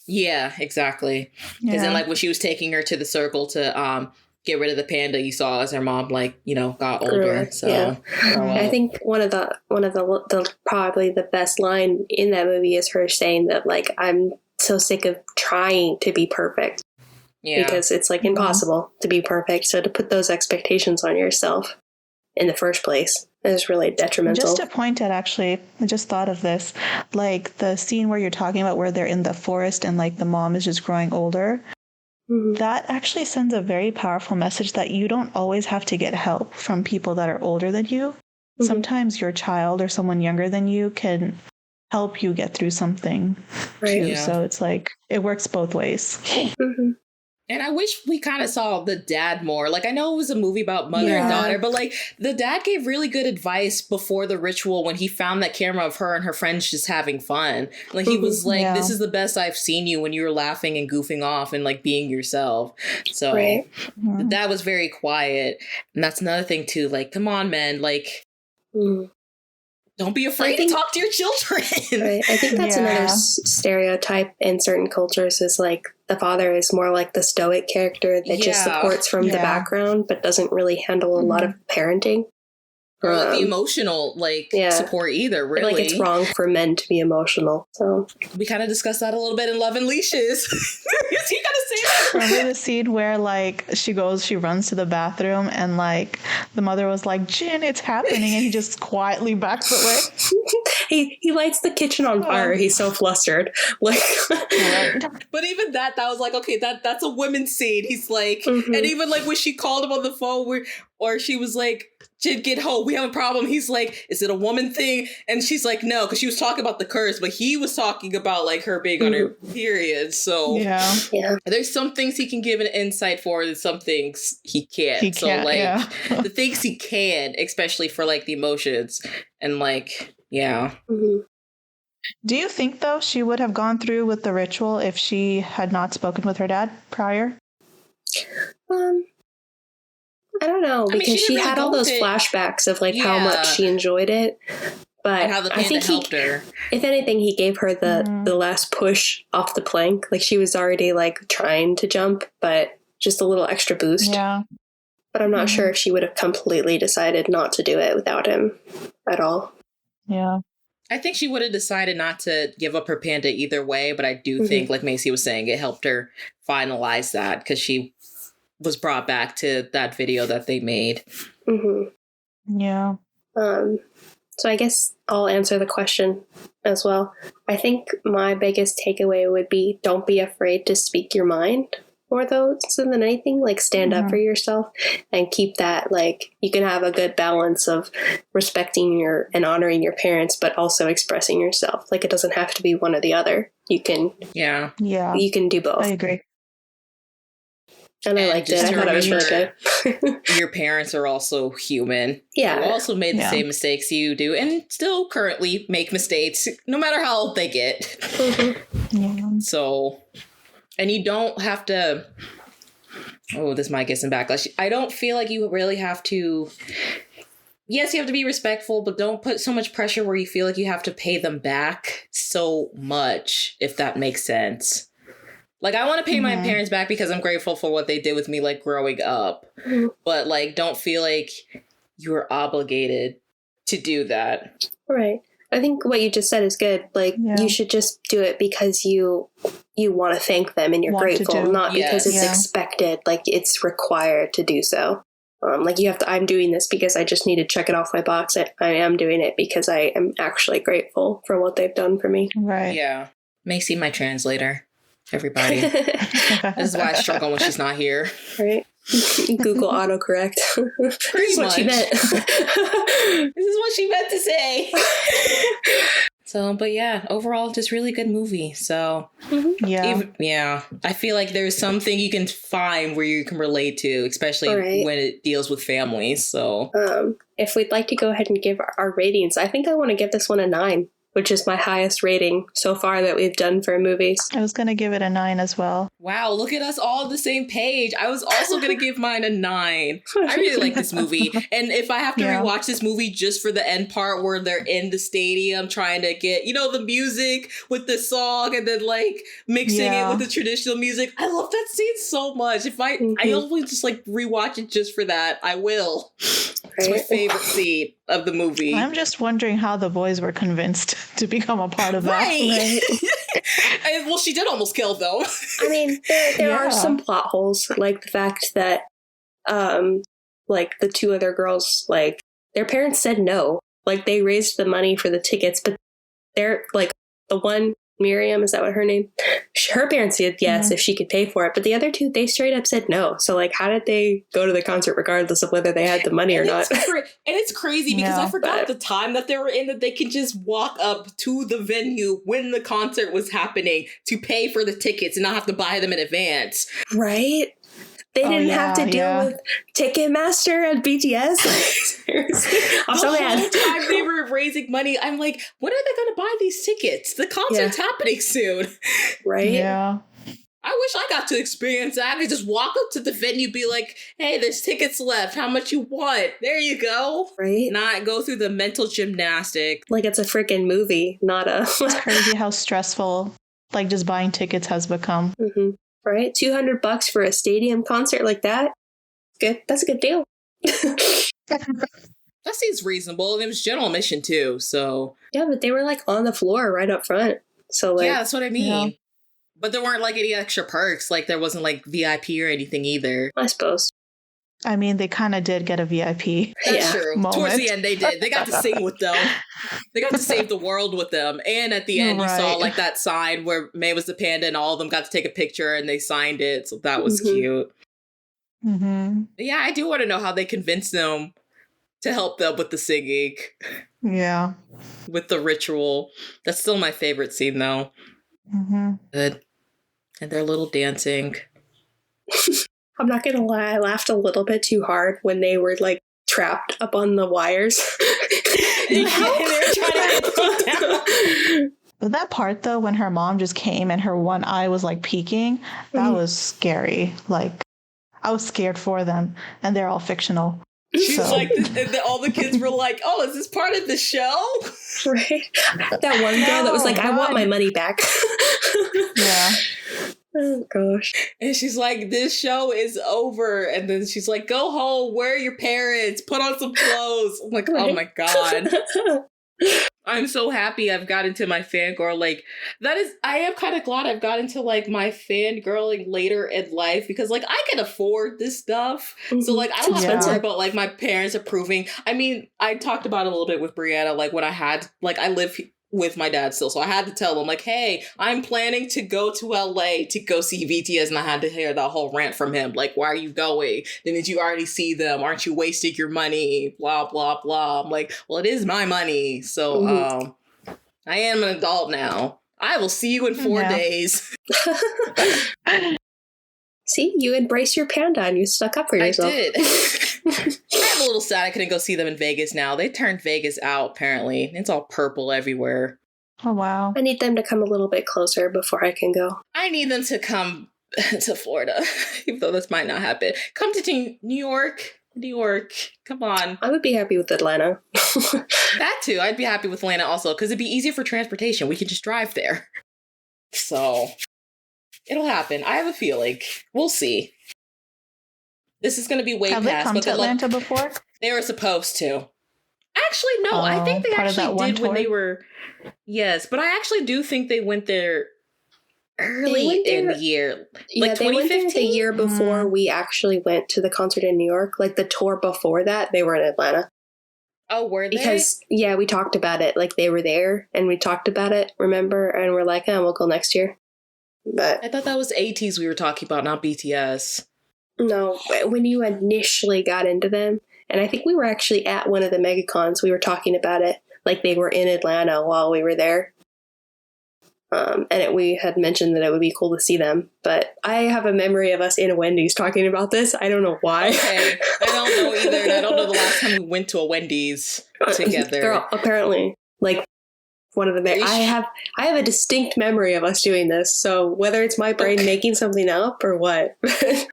Yeah, exactly. Because then like when she was taking her to the circle to get rid of the panda, you saw as her mom like, you know, got older. So I think one of the probably the best line in that movie is her saying that like, I'm so sick of trying to be perfect. Yeah. Because it's like impossible to be perfect. So to put those expectations on yourself in the first place is really detrimental. Just to point out, actually, I just thought of this, like the scene where you're talking about where they're in the forest and like the mom is just growing older. That actually sends a very powerful message that you don't always have to get help from people that are older than you. Sometimes your child or someone younger than you can help you get through something too. Yeah. So it's like, it works both ways. And I wish we kind of saw the dad more. Like, I know it was a movie about mother and daughter, but like the dad gave really good advice before the ritual when he found that camera of her and her friends just having fun. Like, he was like, this is the best I've seen you when you were laughing and goofing off and like being yourself. So the dad was very quiet. And that's another thing too. Like, come on, man. Like, don't be afraid to talk to your children. I think that's another stereotype in certain cultures is like the father is more like the stoic character that just supports from the background, but doesn't really handle a lot of parenting. Or like the emotional support either, really. Like it's wrong for men to be emotional. So we kind of discussed that a little bit in Love and Leashes. You gotta say that. Remember the scene where like she runs to the bathroom and like the mother was like, Jin, it's happening, and he just quietly backs away. he lights the kitchen on fire. He's so flustered. Like But even that was like, okay, that's a women's scene. He's like, and even like when she called him on the phone or she was like, Jin, get home. We have a problem. He's like, is it a woman thing? And she's like, no, because she was talking about the curse, but he was talking about like her being on her period. So there's some things he can give an insight for, and some things he can't. The things he can, especially for like the emotions and like, Do you think though she would have gone through with the ritual if she had not spoken with her dad prior? I don't know, because she had all those flashbacks of like how much she enjoyed it, but and how the panda helped her. If anything, he gave her the last push off the plank. Like she was already like trying to jump, but just a little extra boost. Yeah. But I'm not sure if she would have completely decided not to do it without him at all. Yeah. I think she would have decided not to give up her panda either way, but I do think, like Macy was saying, it helped her finalize that because she was brought back to that video that they made. Yeah. So I guess I'll answer the question as well. I think my biggest takeaway would be don't be afraid to speak your mind more though than anything. Like stand up for yourself and keep that, like you can have a good balance of respecting and honoring your parents, but also expressing yourself. Like it doesn't have to be one or the other. You can you can do both. I agree. And I liked it. I thought it was really good. Your parents are also human. Yeah. Who also made the same mistakes you do and still currently make mistakes, no matter how old they get. So, and you don't have to... Oh, this might get some backlash. I don't feel like you really have to... Yes, you have to be respectful, but don't put so much pressure where you feel like you have to pay them back so much, if that makes sense. Like, I want to pay my parents back because I'm grateful for what they did with me, like, growing up. But, like, don't feel like you're obligated to do that. Right. I think what you just said is good. Like, you should just do it because you want to thank them and you're grateful, not because it's expected. Like, it's required to do so. Like, you have to, I'm doing this because I just need to check it off my box. I am doing it because I am actually grateful for what they've done for me. Right. Yeah. Macy, my translator. Everybody. This is why I struggle when she's not here. Right. Google autocorrect. This is what she meant. This is what she meant to say. So, but yeah, overall, just really good movie. So, yeah. I feel like there's something you can find where you can relate to, especially when it deals with families. So, if we'd like to go ahead and give our ratings, I think I want to give this one a 9, which is my highest rating so far that we've done for movies. I was going to give it a 9 as well. Wow, look at us all on the same page. I was also going to give mine a 9. I really like this movie. And if I have to rewatch this movie just for the end part where they're in the stadium trying to get, the music with the song and then like mixing it with the traditional music. I love that scene so much. If I always just like rewatch it just for that, I will. It's my favorite scene of the movie. I'm just wondering how the boys were convinced to become a part of that. Right. Well, she did almost kill though. I mean, there are some plot holes, like the fact that, like the 2 other girls, like their parents said no. Like they raised the money for the tickets, but they're like the one, Miriam, is that what her name? Her parents said yes if she could pay for it, but the other 2, they straight up said no. So like, how did they go to the concert regardless of whether they had the money or not? And it's crazy because I forgot the time that they were in, that they could just walk up to the venue when the concert was happening to pay for the tickets and not have to buy them in advance. Right? They didn't have to deal with Ticketmaster and BTS. Seriously. I'm so mad. The whole time they were raising money, I'm like, when are they going to buy these tickets? The concert's happening soon. Right? Yeah. I wish I got to experience that. I could just walk up to the venue, be like, hey, there's tickets left. How much you want? There you go. Right? Not go through the mental gymnastic. Like it's a freaking movie, not a... It's crazy how stressful, like, just buying tickets has become. Mm-hmm. Right? $200 for a stadium concert like that? Good. That's a good deal. That seems reasonable. And it was general admission too, so... Yeah, but they were like on the floor right up front. So like... Yeah, that's what I mean. Yeah. But there weren't like any extra perks. Like there wasn't like VIP or anything either. I suppose. I mean, they kind of did get a VIP. That's true. Moment. Towards the end, they did. They got to sing with them. They got to save the world with them. And at the end, you saw like that sign where May was the panda and all of them got to take a picture and they signed it. So that was cute. Mm-hmm. Yeah, I do want to know how they convinced them to help them with the singing. Yeah. With the ritual. That's still my favorite scene, though. Mm-hmm. Good. And their little dancing. I'm not gonna lie, I laughed a little bit too hard when they were like trapped up on the wires. But that part though, when her mom just came and her one eye was like peeking, that was scary. Like, I was scared for them, and they're all fictional. She's like, all the kids were like, "Oh, is this part of the show?" Right? That one girl that was like, "I want my money back." Yeah. Oh gosh. And she's like, this show is over. And then she's like, go home. Where are your parents? Put on some clothes. I'm like, oh my God. I'm so happy I've got into my fangirl. Like, I am kind of glad I've got into like my fangirling later in life because like I can afford this stuff. Mm-hmm. So like I don't have to worry about like my parents approving. I mean, I talked about it a little bit with Brianna, like when I live with my dad still. So I had to tell them like, hey, I'm planning to go to LA to go see BTS. And I had to hear that whole rant from him. Like, why are you going? Didn't you already see them? Aren't you wasting your money? Blah, blah, blah. I'm like, well, it is my money. So I am an adult now. I will see you in 4 days. See, you embrace your panda and you stuck up for yourself. I did. I'm a little sad I couldn't go see them in Vegas now. They turned Vegas out, apparently. It's all purple everywhere. Oh, wow. I need them to come a little bit closer before I can go. I need them to come to Florida, even though this might not happen. Come to New York. New York. Come on. I would be happy with Atlanta. That too. I'd be happy with Atlanta also, because it'd be easier for transportation. We can just drive there. So, it'll happen. I have a feeling. We'll see. This is going to be way have past. Have they come to Atlanta before? They were supposed to. Actually, no. I think they actually did when they were... Yes, but I actually do think they went there early in the year. Like 2015? They went there the year before we actually went to the concert in New York. Like the tour before that, they were in Atlanta. Oh, were they? Because, yeah, we talked about it. Like, they were there, and we talked about it, remember? And we're like, we'll go next year. But I thought that was ATEEZ we were talking about, not BTS. No, when you initially got into them, and I think we were actually at one of the MegaCons, we were talking about it, like they were in Atlanta while we were there. We had mentioned that it would be cool to see them, but I have a memory of us in a Wendy's talking about this. I don't know why. Okay, I don't know either. And I don't know the last time we went to a Wendy's together. Apparently, like one of the. I have a distinct memory of us doing this. So whether it's my brain making something up or what.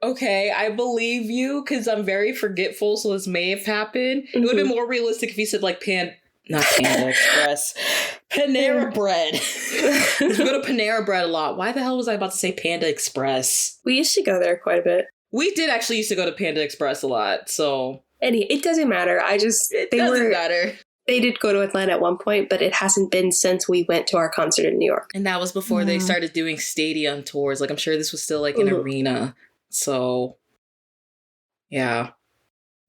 Okay, I believe you because I'm very forgetful. So this may have happened. It would have been more realistic if you said like not Panda Express. Panera Bread. We go to Panera Bread a lot. Why the hell was I about to say Panda Express? We used to go there quite a bit. We did actually used to go to Panda Express a lot, so... It doesn't matter. It doesn't matter. They did go to Atlanta at one point, but it hasn't been since we went to our concert in New York. And that was before they started doing stadium tours. Like, I'm sure this was still, like, an arena. So, yeah.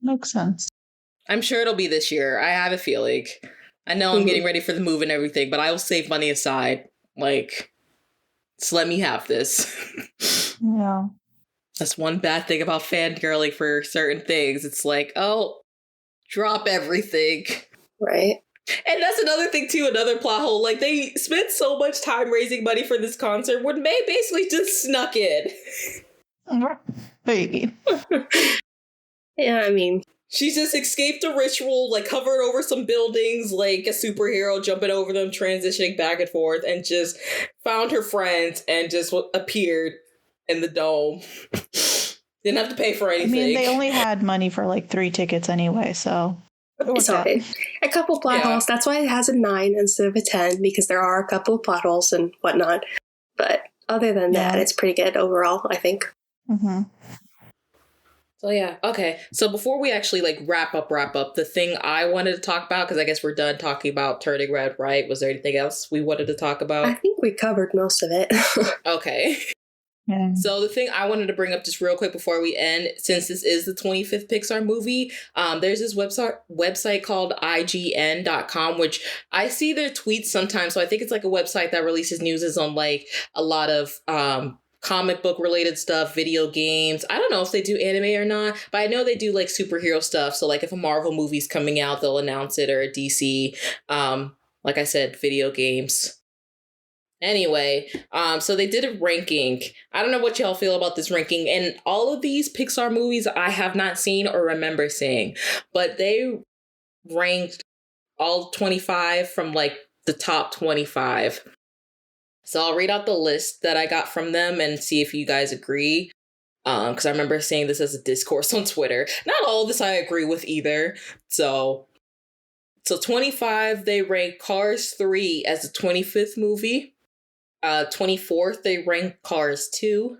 Makes sense. I'm sure it'll be this year. I have a feeling. I know I'm getting ready for the move and everything, but I will save money aside. Like, just let me have this. Yeah. That's one bad thing about fangirling for certain things. It's like, oh, drop everything. Right. And that's another thing, too, another plot hole. Like, they spent so much time raising money for this concert when May basically just snuck in. Baby. Yeah, I mean... She just escaped a ritual, like, hovered over some buildings, like a superhero, jumping over them, transitioning back and forth, and just found her friends and just appeared in the dome. Didn't have to pay for anything. I mean, they only had money for, like, 3 tickets anyway, so... It's okay. A couple plot holes. That's why it has a 9 instead of a 10, because there are a couple of plot holes and whatnot. But other than that, it's pretty good overall, I think. Mm-hmm. So yeah, okay. So before we actually like wrap up, the thing I wanted to talk about, because I guess we're done talking about Turning Red, right? Was there anything else we wanted to talk about? I think we covered most of it. Okay. Yeah. So the thing I wanted to bring up just real quick before we end, since this is the 25th Pixar movie, there's this website called IGN.com, which I see their tweets sometimes. So I think it's like a website that releases news on like a lot of comic book related stuff, video games. I don't know if they do anime or not, but I know they do like superhero stuff. So like if a Marvel movie's coming out, they'll announce it, or a DC. Like I said, video games. Anyway, so they did a ranking. I don't know what y'all feel about this ranking. And all of these Pixar movies I have not seen or remember seeing, but they ranked all 25 from like the top 25. So I'll read out the list that I got from them and see if you guys agree. Because I remember seeing this as a discourse on Twitter. Not all of this I agree with either. So 25, they ranked Cars 3 as the 25th movie. 24th, they ranked Cars 2.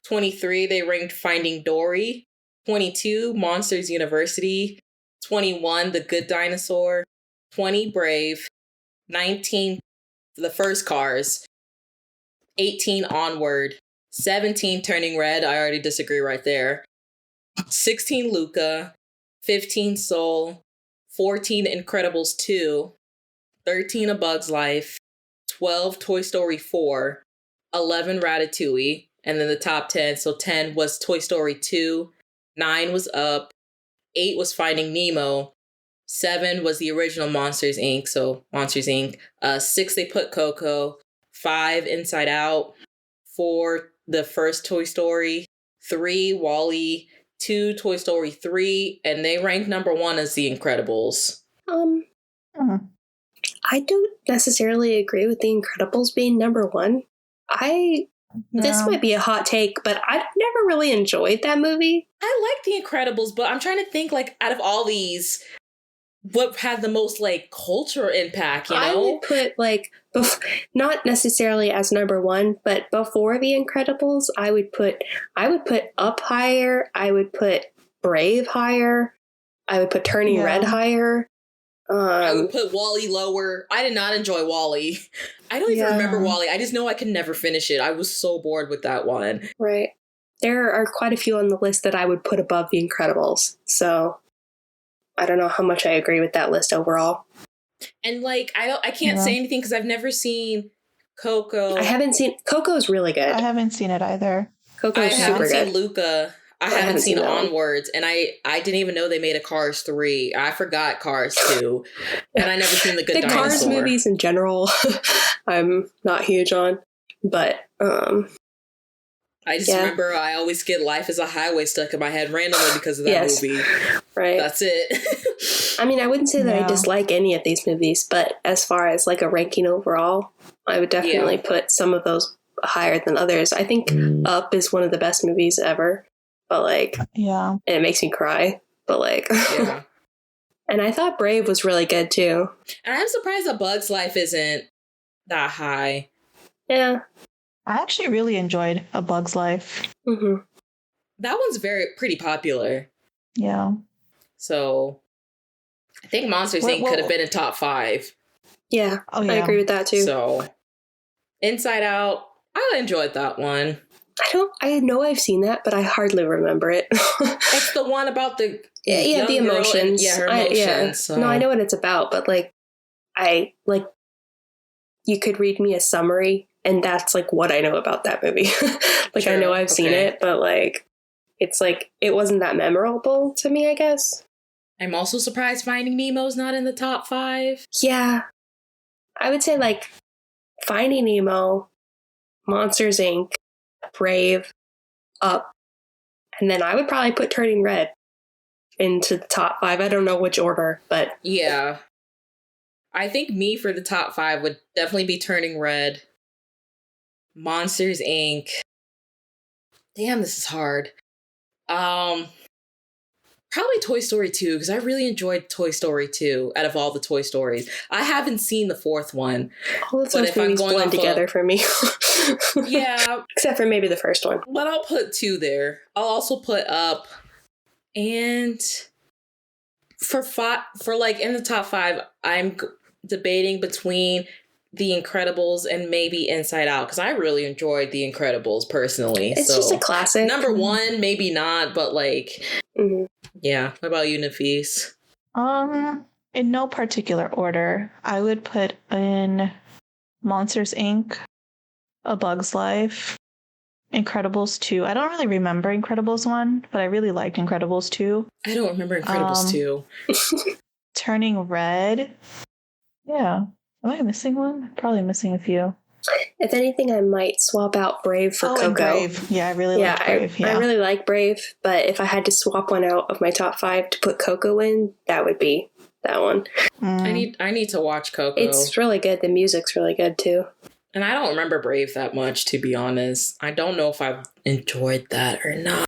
23, they ranked Finding Dory. 22, Monsters University. 21, The Good Dinosaur. 20, Brave. 19, The First Cars. 18, Onward. 17, Turning Red. I already disagree right there. 16, Luca. 15, Soul. 14, Incredibles 2. 13, A Bug's Life. 12, Toy Story 4, 11, Ratatouille, and then the top 10. So 10 was Toy Story 2, 9 was Up, 8 was Finding Nemo, 7 was the original Monsters, Inc., so Monsters, Inc., 6, they put Coco, 5, Inside Out, 4, the first Toy Story, 3, WALL-E, 2, Toy Story 3, and they ranked number 1 as The Incredibles. I don't necessarily agree with The Incredibles being number 1. This might be a hot take, but I've never really enjoyed that movie. I like The Incredibles, but I'm trying to think, like, out of all these, what had the most, like, cultural impact, you know? I would put, like, not necessarily as number 1, but before The Incredibles, I would put Up higher, I would put Brave higher, I would put Turning Red higher. I would put WALL-E lower. I did not enjoy WALL-E. I don't even remember WALL-E. I just know I could never finish it. I was so bored with that one. Right. There are quite a few on the list that I would put above The Incredibles. So I don't know how much I agree with that list overall. And like, I can't say anything because I've never seen Coco. Coco's really good. I haven't seen it either. Coco's super good. I haven't seen Luca. I haven't seen Onwards, and I didn't even know they made a Cars 3. I forgot Cars 2, and I never seen The Good Dinosaur. Cars movies in general, I'm not huge on, but I just remember I always get Life is a Highway stuck in my head randomly because of that movie. Right. That's it. I mean, I wouldn't say that I dislike any of these movies, but as far as like a ranking overall, I would definitely put some of those higher than others. I think Up is one of the best movies ever, but like, and it makes me cry, but like, and I thought Brave was really good too. And I'm surprised A Bug's Life isn't that high. Yeah. I actually really enjoyed A Bug's Life. Mm-hmm. That one's pretty popular. Yeah. So I think Monsters Inc. could have been in top 5. Yeah. I agree with that too. So Inside Out, I enjoyed that one. I know I've seen that, but I hardly remember it. It's the one about the the emotions. Her emotions. No, I know what it's about, but like, you could read me a summary, and that's like what I know about that movie. Like, I know I've seen it, but like, it's like, it wasn't that memorable to me, I guess. I'm also surprised Finding Nemo's not in the top 5. Yeah. I would say like Finding Nemo, Monsters Inc., Brave, Up, and then I would probably put Turning Red into the top 5. I don't know which order, but yeah. I think me for the top 5 would definitely be Turning Red, Monsters Inc. Damn, this is hard. Probably Toy Story 2, because I really enjoyed Toy Story 2 out of all the Toy Stories. I haven't seen the 4th one. All of those movies blend together for me. Yeah. Except for maybe the first one. But I'll put 2 there. I'll also put Up. And for like in the top 5, I'm debating between The Incredibles and maybe Inside Out, because I really enjoyed The Incredibles personally. It's just a classic. Number 1, maybe not, but like, yeah. What about you, Nafis? In no particular order, I would put in Monsters Inc., A Bug's Life, Incredibles 2. I don't really remember Incredibles 1, but I really liked Incredibles 2. I don't remember Incredibles 2. Turning Red. Yeah. Am I missing one? Probably missing a few. If anything, I might swap out Brave for Coco. Brave. Yeah, I really like Brave. I really like Brave, but if I had to swap one out of my top 5 to put Coco in, that would be that one. I need to watch Coco. It's really good. The music's really good too. And I don't remember Brave that much, to be honest. I don't know if I've enjoyed that or not.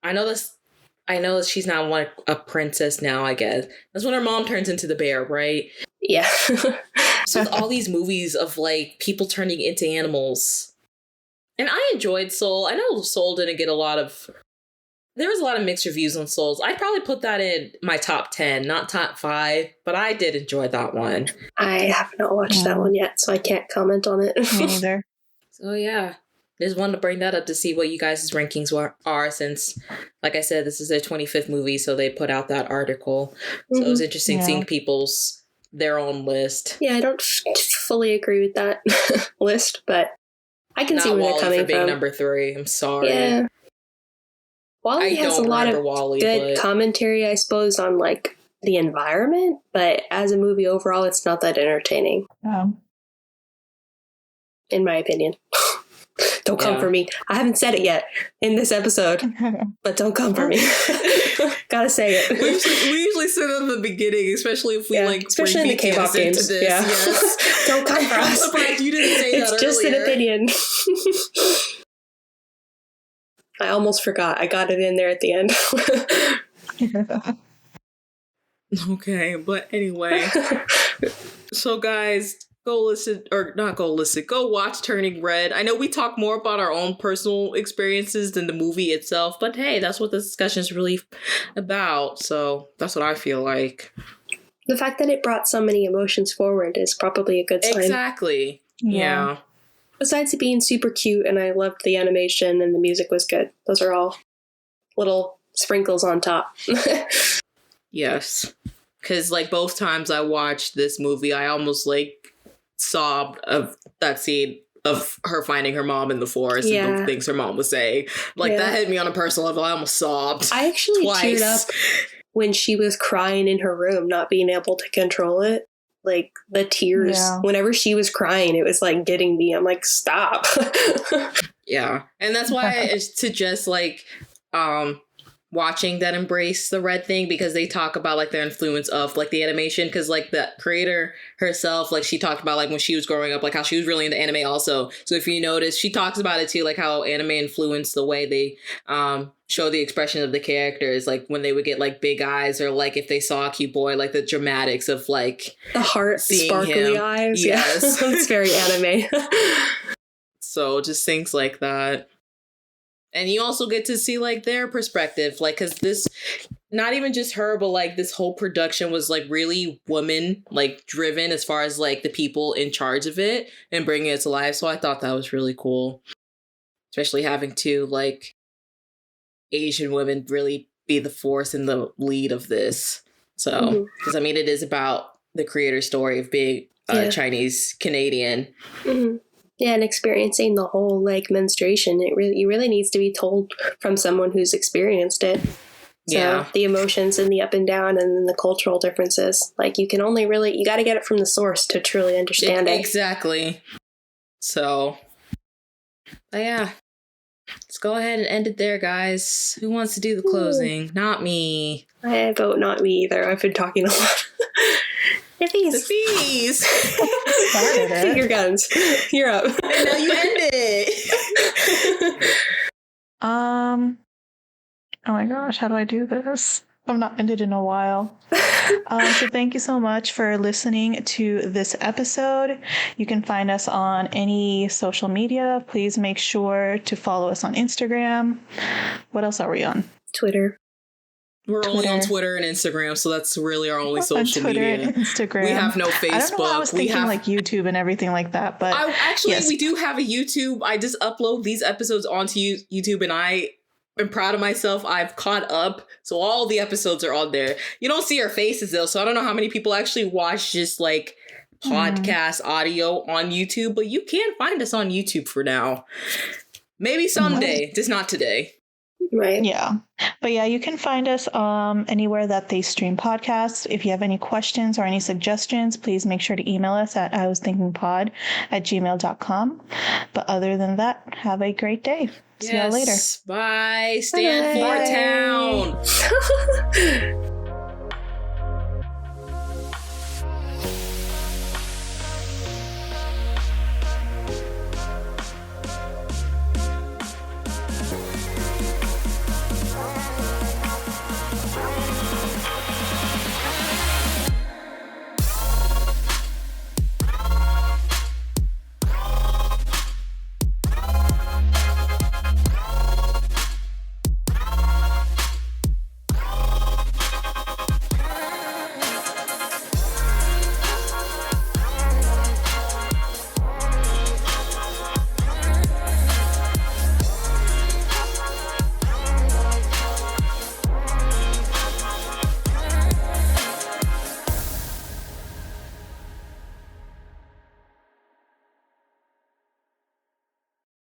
I know that she's not a princess now, I guess. That's when her mom turns into the bear, right? Yeah. So with all these movies of like people turning into animals. And I enjoyed Soul. I know Soul didn't get there was a lot of mixed reviews on Souls. I'd probably put that in my top 10, not top 5, but I did enjoy that one. I have not watched that one yet, so I can't comment on it. Me neither. So yeah, just wanted to bring that up to see what you guys' rankings are, since, like I said, this is their 25th movie, so they put out that article. So it was interesting seeing their own list. Yeah, I don't fully agree with that list, but I can see where they're coming from. Being number 3, I'm sorry. Yeah. WALL-E has a lot of good commentary, I suppose, on like the environment, but as a movie overall, it's not that entertaining. In my opinion. Don't come for me. I haven't said it yet in this episode, but don't come for me. Gotta say it. We usually say that at the beginning, especially if we especially in the K-pop games. Yeah. Yes. Don't come for us. I'm surprised you didn't say that earlier. It's just an opinion. I almost forgot. I got it in there at the end. Okay, but anyway. So guys, go watch Turning Red. I know we talk more about our own personal experiences than the movie itself, but hey, that's what this discussion is really about. So that's what I feel like. The fact that it brought so many emotions forward is probably a good sign. Exactly. Yeah. Besides it being super cute, and I loved the animation and the music was good. Those are all little sprinkles on top. Yes. Because like both times I watched this movie, I almost like sobbed of that scene of her finding her mom in the forest and the things her mom was saying. Like, that hit me on a personal level. I almost sobbed. I actually twice. teared up when she was crying in her room, not being able to control it. Like, the tears, whenever she was crying, it was, like, getting me. I'm like, stop. Yeah. And that's why it's to just, like, watching that Embrace the Red thing, because they talk about, like, the influence of, like, the animation, because, like, the creator herself, like, she talked about, like, when she was growing up, like, how she was really into anime also. So if you notice, she talks about it too, like, how anime influenced the way they show the expression of the characters, like, when they would get, like, big eyes, or, like, if they saw a cute boy, like, the dramatics of, like, the heart, sparkly eyes. Yes. Yeah. It's very anime. So just things like that. And you also get to see, like, their perspective, like, because this, not even just her, but, like, this whole production was, like, really woman, like, driven as far as, like, the people in charge of it and bringing it to life. So I thought that was really cool, especially having two, like, Asian women really be the force and the lead of this. So, because, I mean, it is about the creator's story of being Chinese Canadian. Mm-hmm. Yeah, and experiencing the whole, like, menstruation, it really needs to be told from someone who's experienced it. So the emotions and the up and down, and then the cultural differences, like, you got to get it from the source to truly understand it. Exactly. So, but yeah, let's go ahead and end it there, guys. Who wants to do the closing? Not me. I vote not me either. I've been talking a lot. The bees. Finger guns. You're up. And now you end it. Oh my gosh, how do I do this? I've not ended in a while. So thank you so much for listening to this episode. You can find us on any social media. Please make sure to follow us on Instagram. What else are we on? Twitter. We're only on Twitter and Instagram, so that's really our only social Twitter media. And Instagram. We have no Facebook. I don't know why I was thinking like YouTube and everything like that, but we do have a YouTube. I just upload these episodes onto YouTube, and I am proud of myself. I've caught up, so all the episodes are on there. You don't see our faces though, so I don't know how many people actually watch just like podcast audio on YouTube, but you can find us on YouTube for now. Maybe someday, just not today. Right. Yeah. But yeah, you can find us anywhere that they stream podcasts. If you have any questions or any suggestions, please make sure to email us at iwasthinkingpod@gmail.com. But other than that, have a great day. See y'all later. Bye. Stand for town.